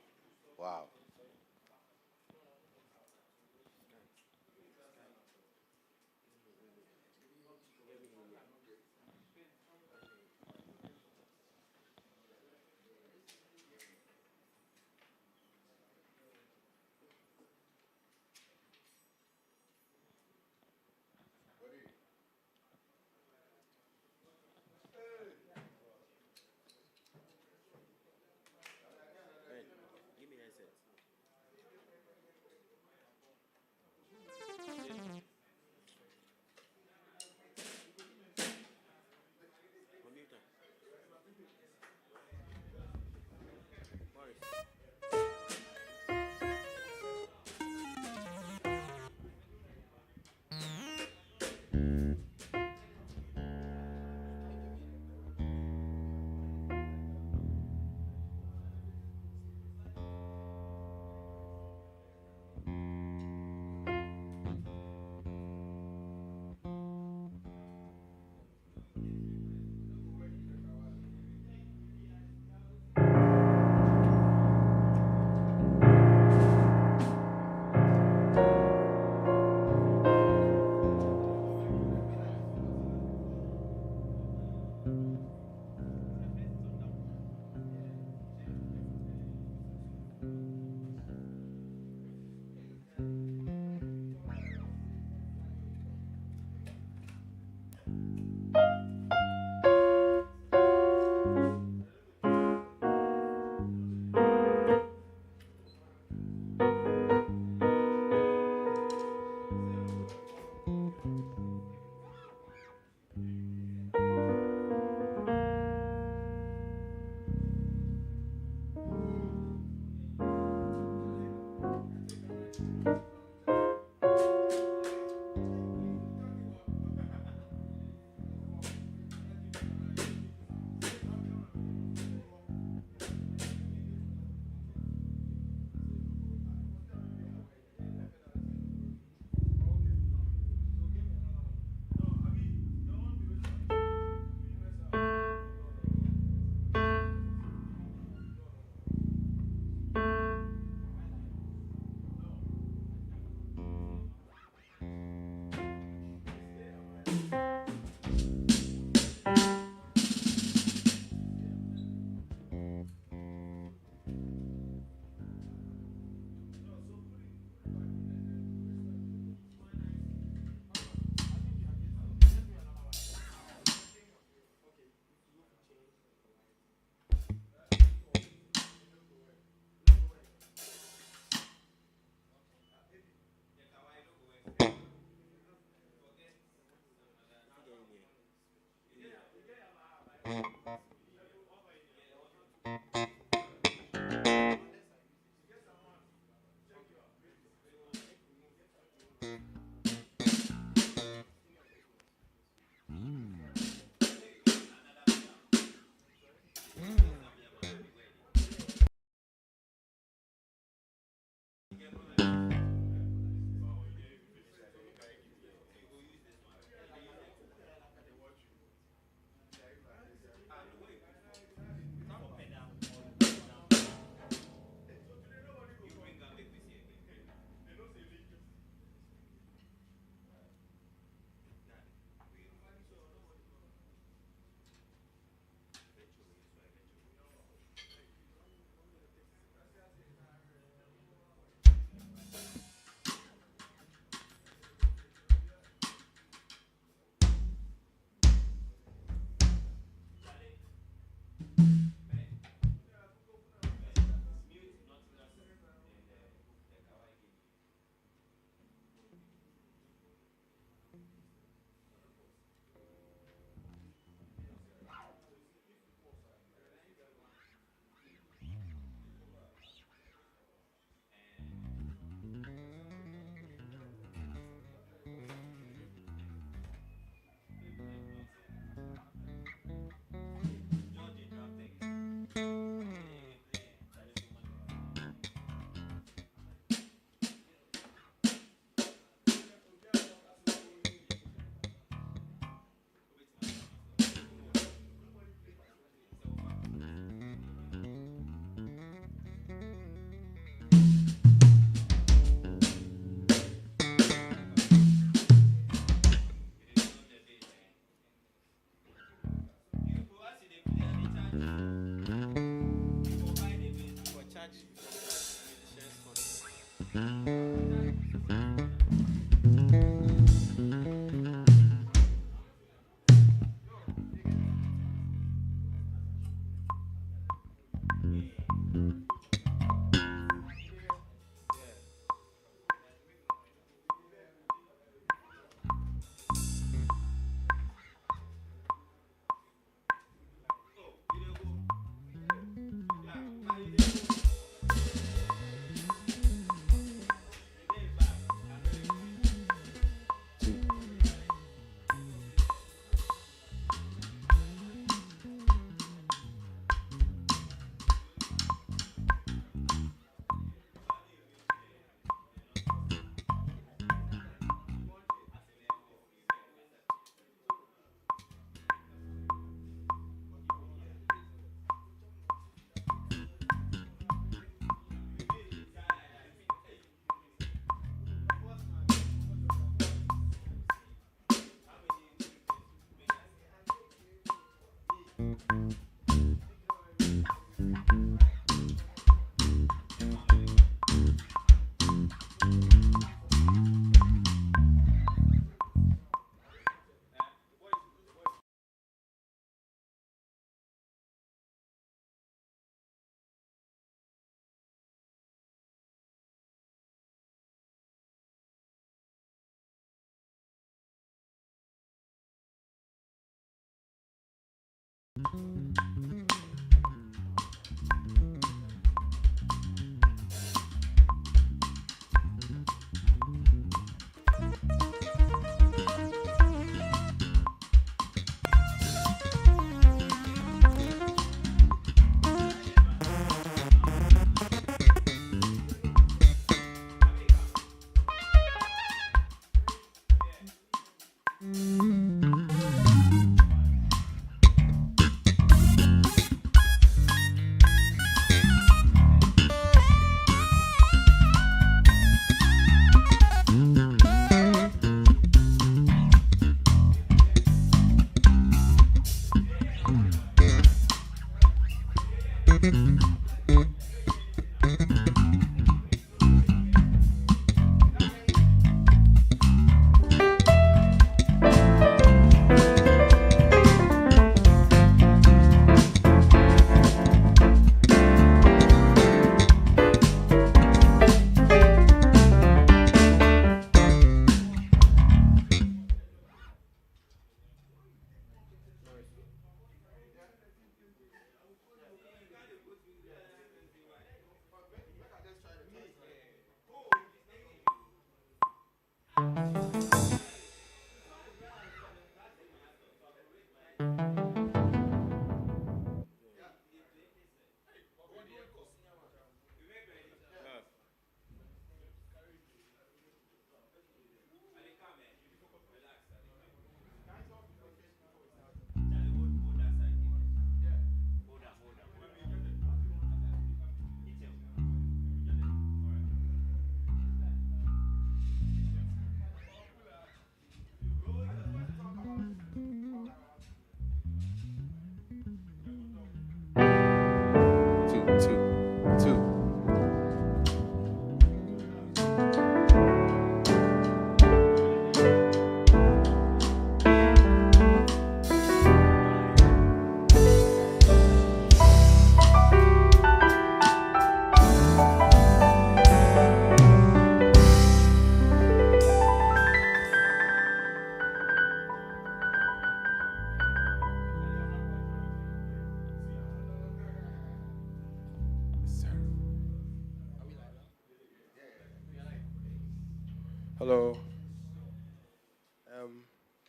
Hello.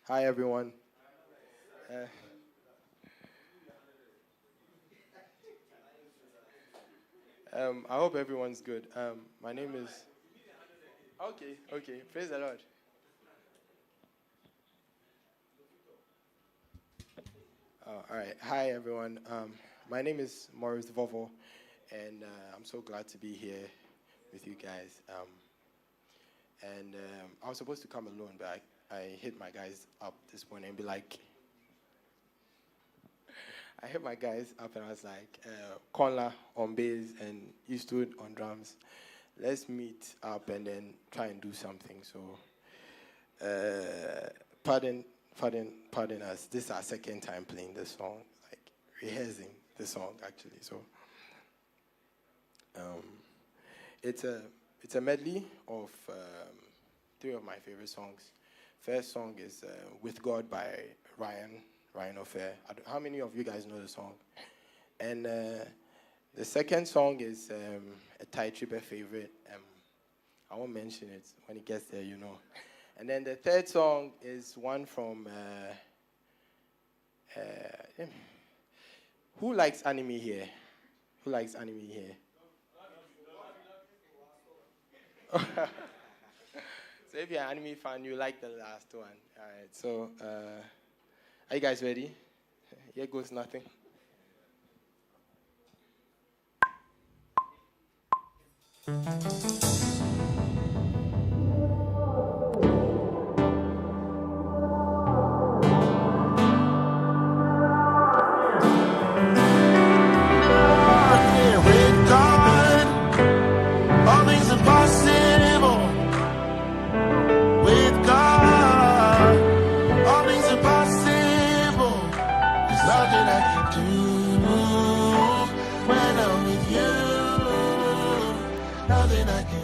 Hi, everyone. I hope everyone's good. My name is... Okay. Praise the Lord. All right. Hi, everyone. My name is Maurice Vovo, and I'm so glad to be here with you guys. I was supposed to come alone, but I hit my guys up this morning and be like... I hit my guys up and I was like, Conla on bass and Eastwood on drums. Let's meet up and then try and do something. So, pardon us. This is our second time playing this song, like rehearsing the song actually. So, it's a medley of 3 of my favorite songs. First song is "With God" by Ryan Ofair. How many of you guys know the song? And the second song is a Ty Tribe favorite. I won't mention it. When it gets there, you know. And then the third song is one from... who likes anime here? Who likes anime here? So if you're an anime fan, you like the last one. All right, so... are you guys ready? Here goes nothing. With God, all things are possible. With God, all things are possible. There's nothing I can do when I'm with you. Nothing I can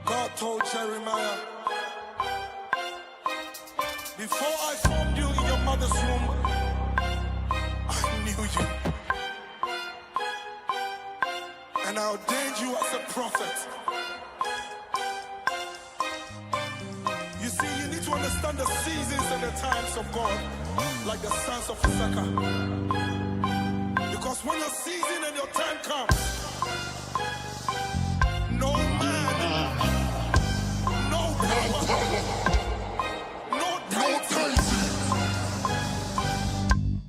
God told Jeremiah, before I formed you in your mother's womb, I knew you. And I ordained you as a prophet. You see, you need to understand the seasons and the times of God, like the sons of Issachar. Because when your season and your time comes, no man, no power, no deity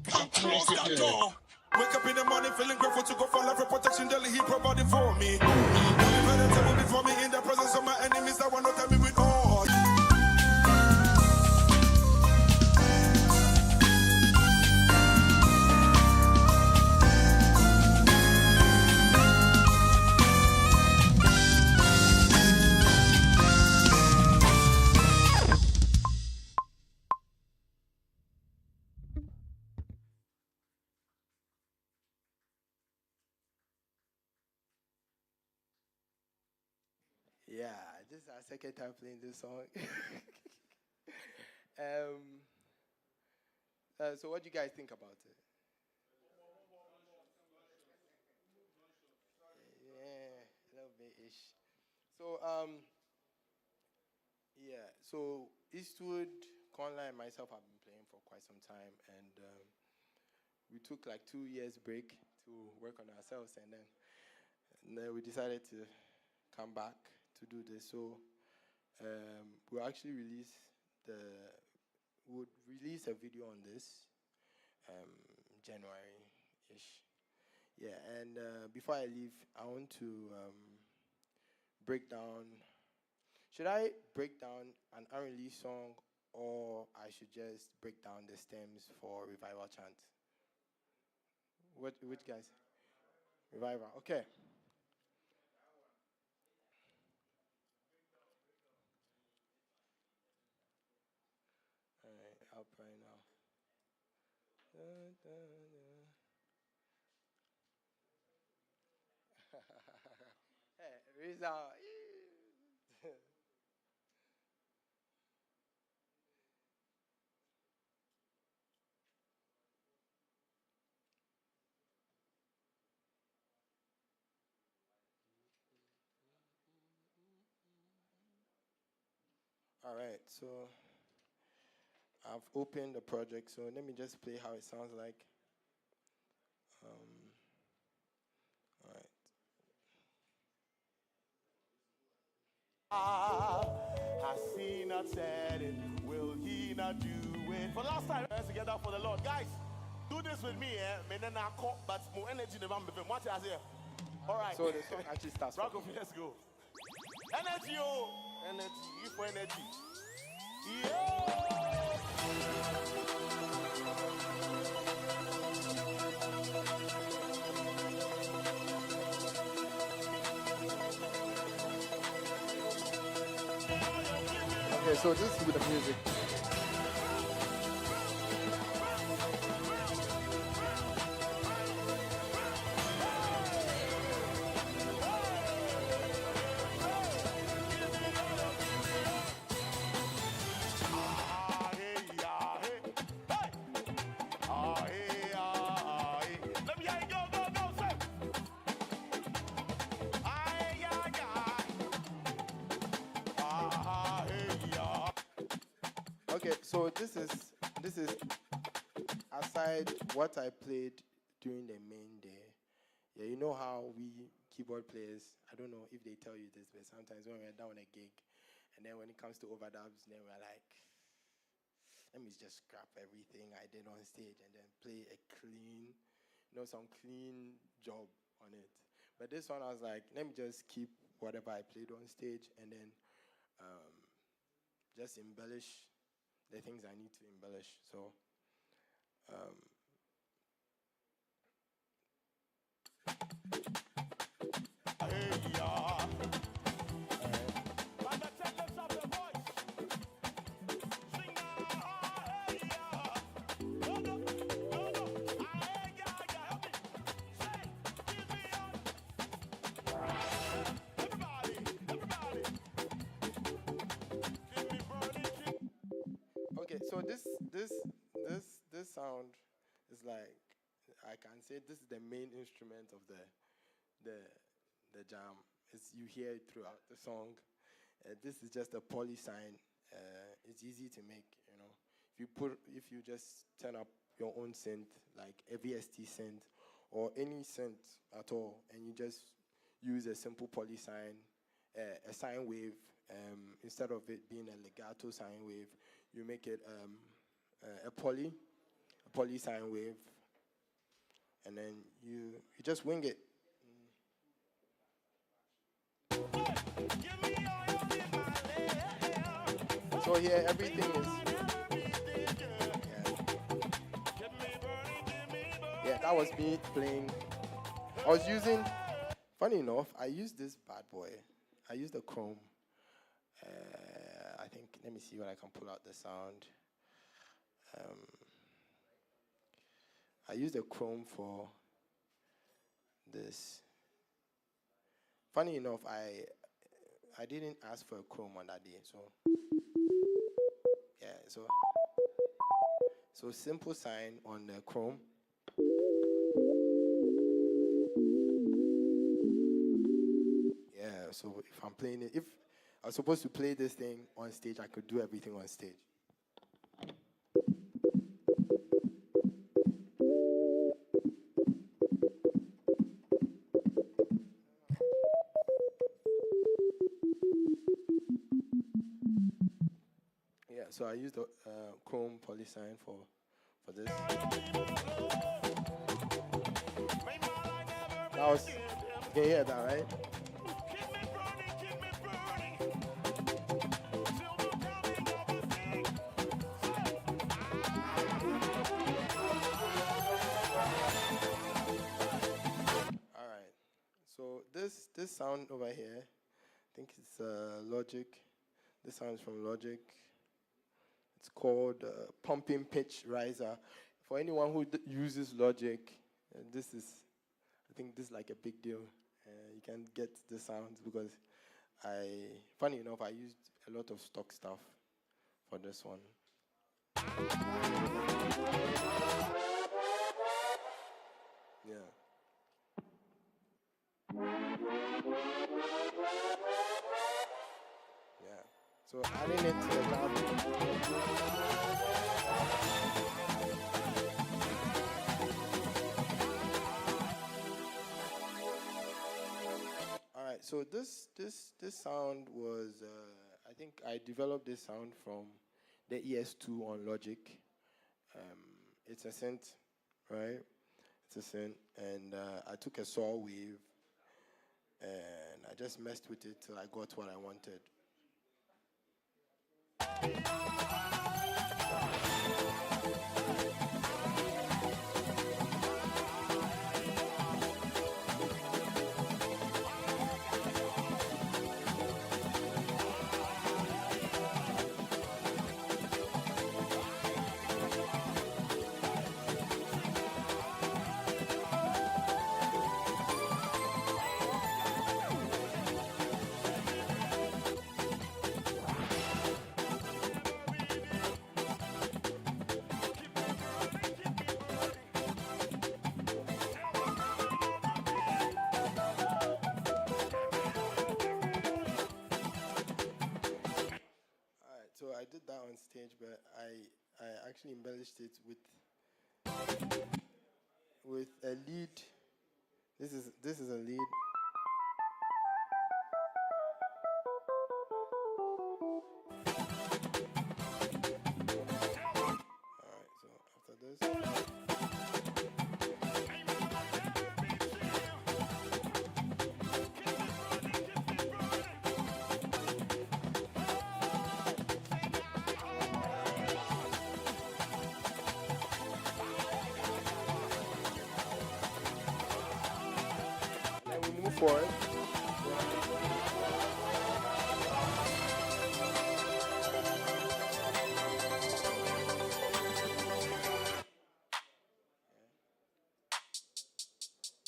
can close that door. Wake up in the morning feeling grateful to God for life and protection daily. He provided for me. Better tell me before me in the presence of my enemies that want to tell me with all. Yeah, this is our second time playing this song. So what do you guys think about it? Yeah, a little bit-ish. So, yeah, so Eastwood, Conla, and myself have been playing for quite some time, and we took like 2 years break to work on ourselves, and then we decided to come back to do this. So we'll actually would release a video on this January-ish. Yeah, and before I leave, I want to break down. Should I break down an unreleased song, or I should just break down the stems for Revival Chant? Which guys? Revival. Okay. All right, up right now. Dun, dun, dun. Hey, Rizal. All right, so I've opened the project, so let me just play how it sounds like. All right. Has he not said it? Will he not do it? For last time, let's together for the Lord. Guys, do this with me, eh? But more energy than I'm doing. Watch it here. All right. So the song actually starts. Rock let's go. Energy, oh. Energy, you for energy. Okay, so this is with the music. Okay, so this is aside what I played during the main day. Yeah, you know how we keyboard players, I don't know if they tell you this, but sometimes when we're down a gig, and then when it comes to overdubs, then we're like, let me just scrap everything I did on stage and then play a clean, some clean job on it. But this one, I was like, let me just keep whatever I played on stage and then just embellish the things I need to embellish. So, this sound is like, I can say this is the main instrument of the jam. You hear it throughout the song. This is just a poly sign. It's easy to make, you know. If you just turn up your own synth, like a VST synth or any synth at all, and you just use a simple poly sign, a sine wave, instead of it being a legato sine wave, you make it a poly sine wave, and then you just wing it. So here everything is, yeah, that was me playing. I was using, funny enough, I used this bad boy. I used a Chrome. I think, let me see when I can pull out the sound. I used a Chrome for this. Funny enough, I didn't ask for a Chrome on that day, so yeah, so simple sign on the Chrome. Yeah, so if I'm playing it, if I was supposed to play this thing on stage, I could do everything on stage. Yeah, so I used the Chrome polysign for this. That was, you can hear that, right? All right. So this sound over here, I think it's Logic. This sound is from Logic. It's called Pumping Pitch Riser. For anyone who uses Logic, I think this is like a big deal. You can get the sounds because funny enough, I used a lot of stock stuff for this one. Yeah. Yeah. So adding it to the drum. All right. So this sound was I think I developed this sound from the ES2 on Logic. It's a synth, right? It's a synth, and I took a saw wave and I just messed with it till I got what I wanted. So I did that on stage, but I actually embellished it with a lead. This is a lead. All right. So after this. For it.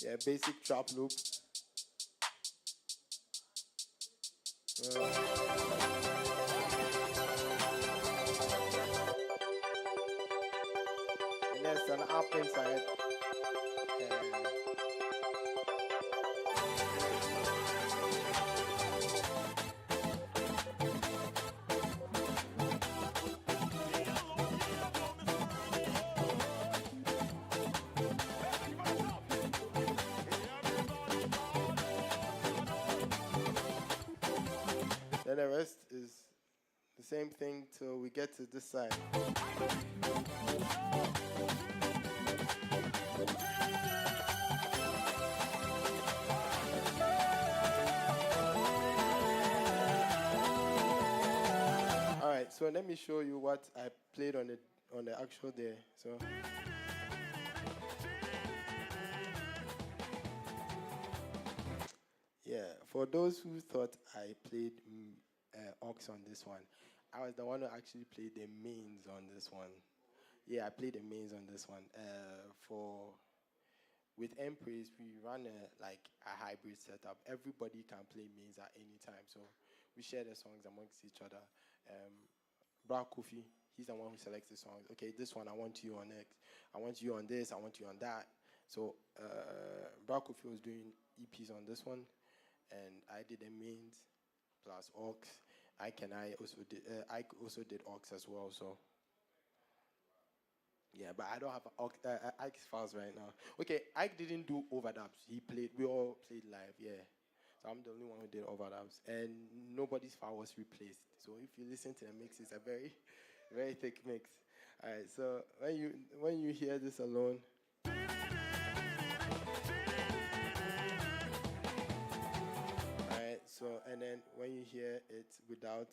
Yeah, basic trap loop. then the rest is the same thing till we get to this side. All right, so let me show you what I played on the actual day. So. Yeah, for those who thought I played aux on this one, I was the one who actually played the mains on this one. Yeah, I played the mains on this one. With Empress, we run a hybrid setup. Everybody can play mains at any time, so we share the songs amongst each other. Bra Kofi, he's the one who selects the songs. Okay, this one I want you on next. I want you on this. I want you on that. So Bra Kofi was doing EPs on this one, and I did the mains plus aux. Ike also did aux as well. So. Yeah, but I don't have Ike's files right now. Okay, Ike didn't do overdubs. We all played live, yeah. So I'm the only one who did overdubs. And nobody's file was replaced. So if you listen to the mix, it's a very, very thick mix. All right, so when you hear this alone, all right, so, and then when you hear it without,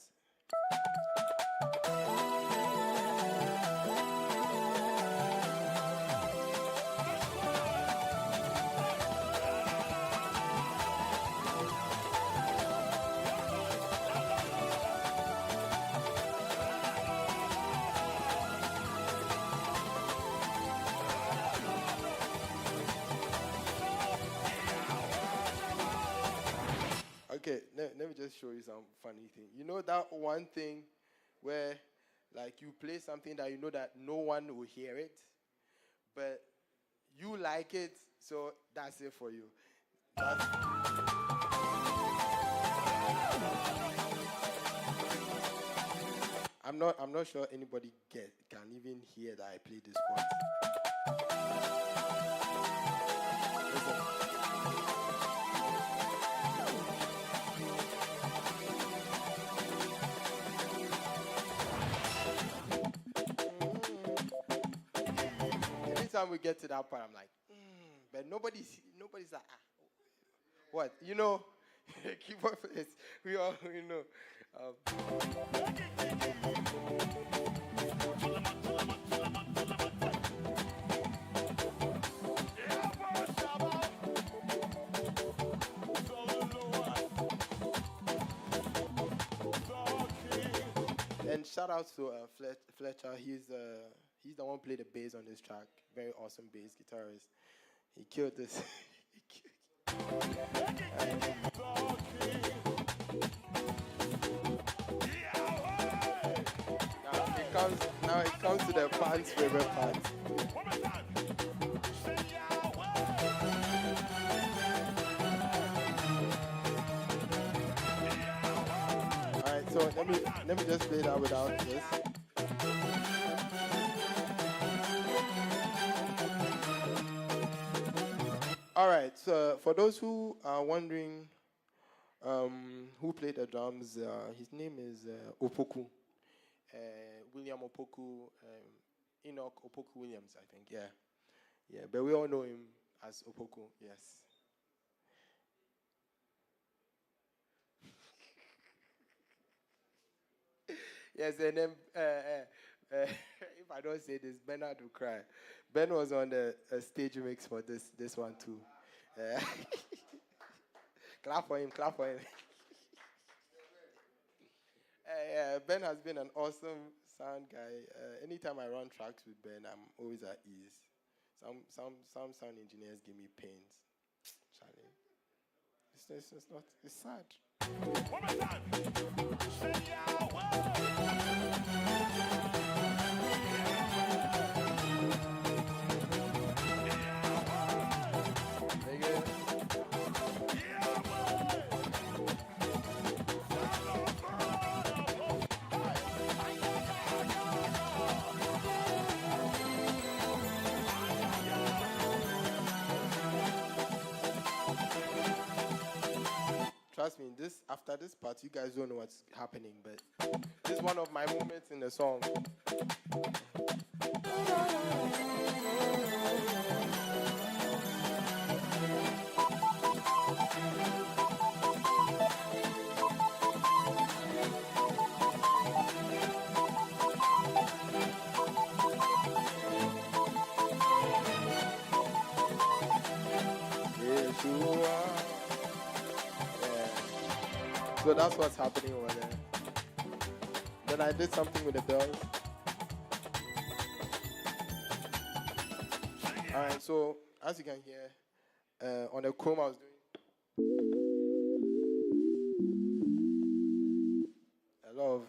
okay, let me just show you some funny thing. You know that one thing where, like, you play something that you know that no one will hear it, but you like it, so that's it for you. I'm not sure anybody can even hear that I play this chord. Anytime we get to that part, I'm like, but nobody's like, what? You know, keyboard players, we all, you know. And shout out to Fletcher. He's the one who played the bass on this track. Very awesome bass guitarist. He killed this. Now it comes to the fans' favorite part. Alright, so let me just play that without this. Alright, so for those who are wondering who played the drums, his name is Opoku. William Opoku, Enoch Opoku Williams, I think, yeah. Yeah, but we all know him as Opoku, yes. Yes, and then if I don't say this, Bernard will cry. Ben was on the stage mix for this one too. Clap for him, clap for him. Ben has been an awesome sound guy. Anytime I run tracks with Ben, I'm always at ease. Some sound engineers give me pains. Charlie, it's sad. Trust me, after this part, you guys don't know what's happening, but this is one of my moments in the song. So that's what's happening over there. Then I did something with the bells. Alright, so as you can hear, on the chrome I was doing a lot of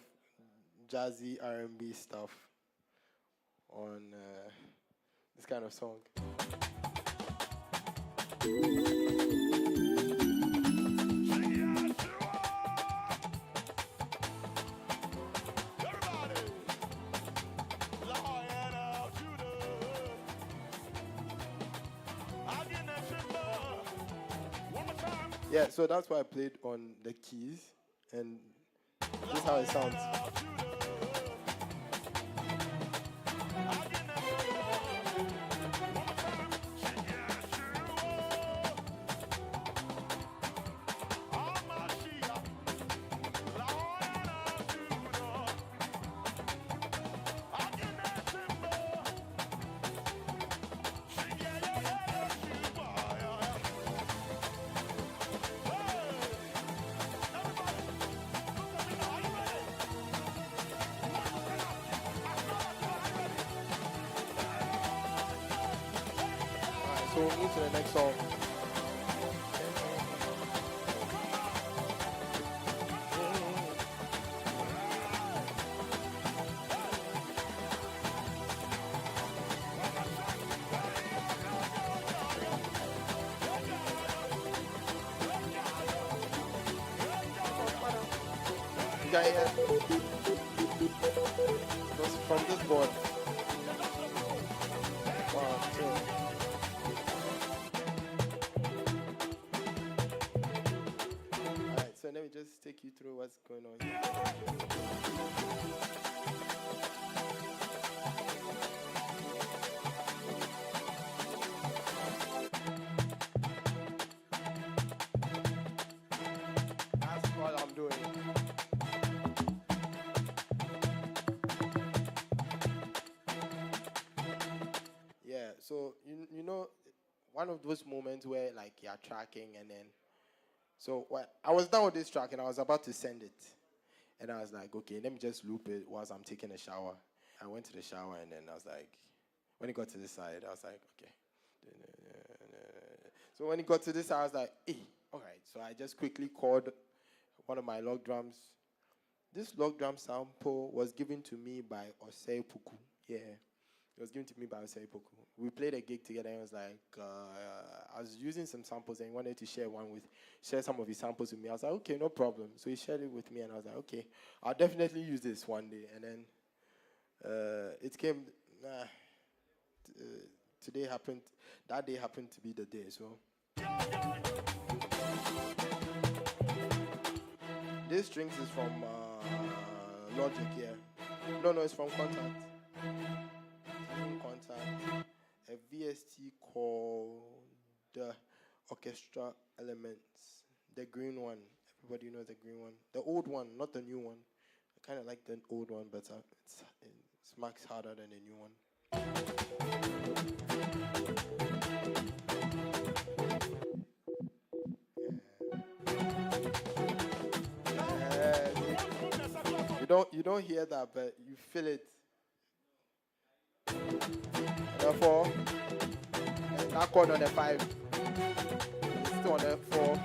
jazzy R&B stuff on this kind of song. Yeah, so that's why I played on the keys, and this is how it sounds. So we'll move to the next song. You got it? From this board. 1, 2. So let me just take you through what's going on here. That's all I'm doing. Yeah, so you know, one of those moments where like you're tracking and then so I was done with this track and I was about to send it. And I was like, okay, let me just loop it whilst I'm taking a shower. I went to the shower and then I was like, when it got to this side, I was like, okay. So when it got to this side, I was like, hey, all right. So I just quickly called one of my log drums. This log drum sample was given to me by Osei Puku. Yeah. It was given to me by Osei Puku. We played a gig together and it was like, I was using some samples and he wanted to share some of his samples with me. I was like, okay, no problem. So he shared it with me and I was like, okay, I'll definitely use this one day. And then it came, that day happened to be the day, so. This strings is from Logic, yeah. No, it's from Contact. A VST called the Orchestra Elements, the green one. Everybody knows the green one. The old one, not the new one. I kind of like the old one better. It smacks harder than the new one. You don't hear that, but you feel it. Therefore, that chord on the 5, it's still on the 4.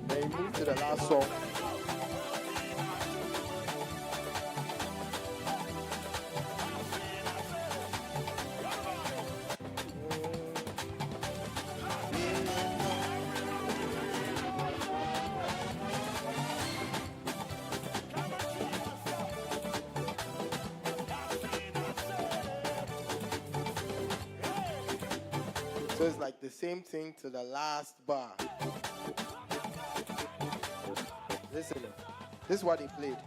Then you move to the last song. So it's like the same thing to the last bar. Listen, this is what they played.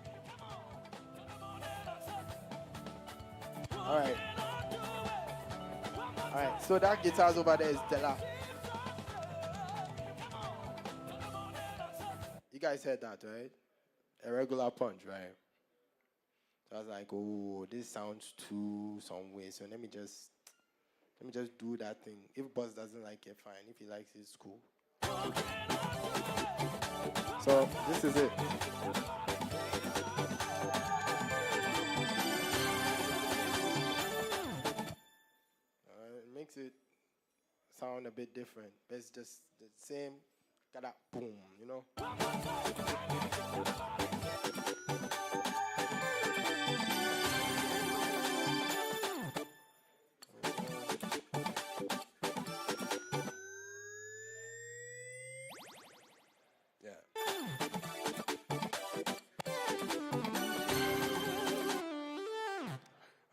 All right. So that guitar's over there is Della. You guys heard that, right? A regular punch, right? So I was like, oh, this sounds too some way. So let me just do that thing. If boss doesn't like it, fine. If he likes it, it's cool. So this is it. It makes it sound a bit different, but it's just the same. Got boom, you know.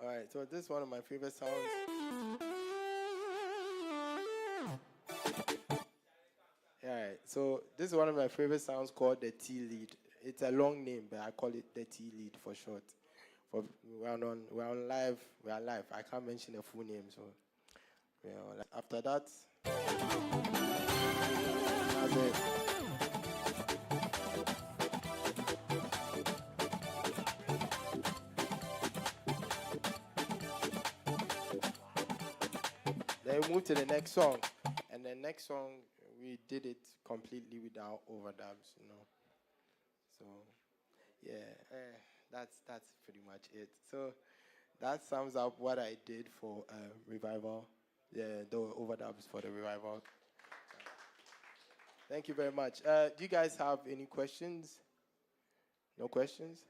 Alright, so this is one of my favorite sounds. Alright, so this is one of my favorite sounds called the T lead. It's a long name, but I call it the T lead for short. We're on live. We are live. I can't mention the full name, so after that, that's it. Then we move to the next song, and the next song we did it completely without overdubs, you know. So that's pretty much it. So that sums up what I did for Revival. Yeah, the overdubs for the Revival. Thank you very much. Do you guys have any questions? No questions?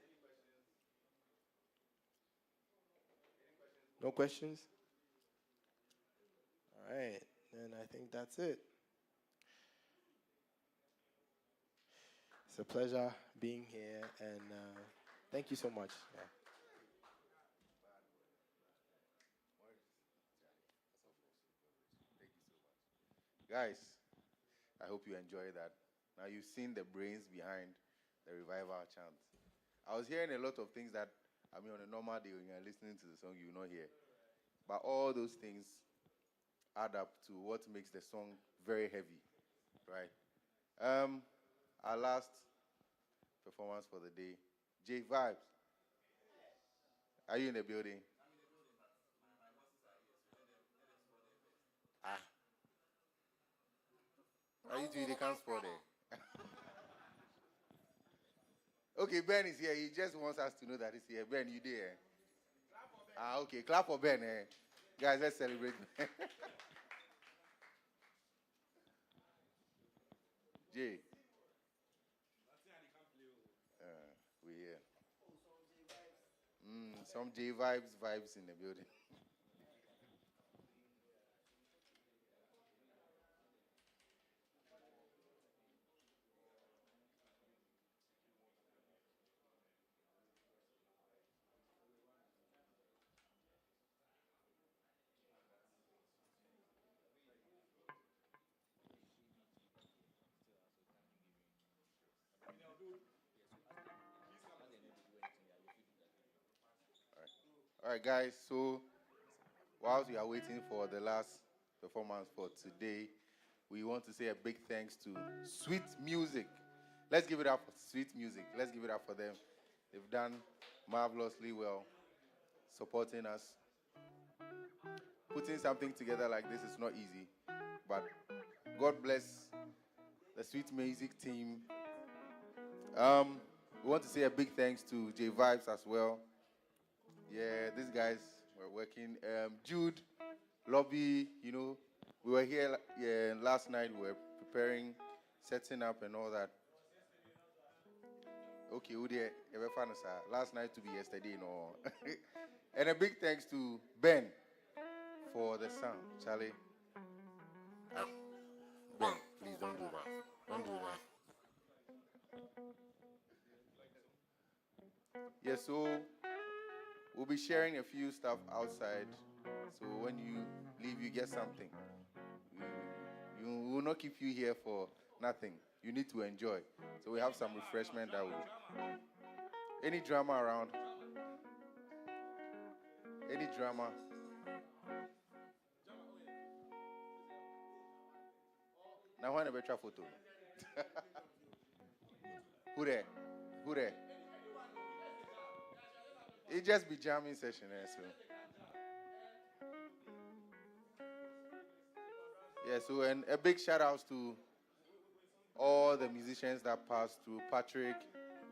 No questions? All right, then I think that's it. It's a pleasure being here, and thank you so much. Yeah. Guys, I hope you enjoy that. Now you've seen the brains behind the Revival chant. I was hearing a lot of things that, on a normal day when you're listening to the song, you will not hear. But all those things add up to what makes the song very heavy, right? Our last performance for the day, J Vibes. Are you in the building? Are you two? They can't spot it. Okay, Ben is here. He just wants us to know that he's here. Ben, you there? Okay. Clap for Ben. Guys, let's celebrate. Jay. We here. Some J vibes in the building. All right, guys. So, whilst we are waiting for the last performance for today, we want to say a big thanks to Sweet Music. Let's give it up for Sweet Music. Let's give it up for them. They've done marvelously well supporting us. Putting something together like this is not easy, but God bless the Sweet Music team. We want to say a big thanks to J Vibes as well. Yeah, these guys were working. Jude, Lobby, we were here last night. We were preparing, setting up and all that. Okay, last night to be yesterday, And a big thanks to Ben for the sound. Charlie. Ben, please don't do that. Don't do that. Yeah, so we'll be sharing a few stuff outside. So when you leave, you get something. We will not keep you here for nothing. You need to enjoy. So we have some refreshment that will. Any drama around? Any drama? Now, when a better photo. Who there? Who there? It just be jamming session, so. Yeah, so and a big shout out to all the musicians that passed through: Patrick,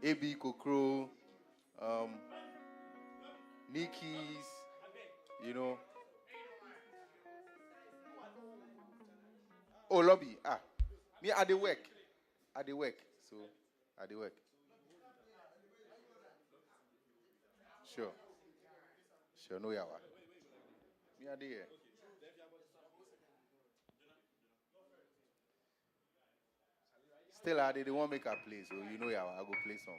AB Kokro, Nikki's, you know. Oh, lobby. Me at the work. At the work. So, at the work. Sure. Sure, no yawa. Me at the here. Still, I didn't want to make a play, so you know yawa. I go play some.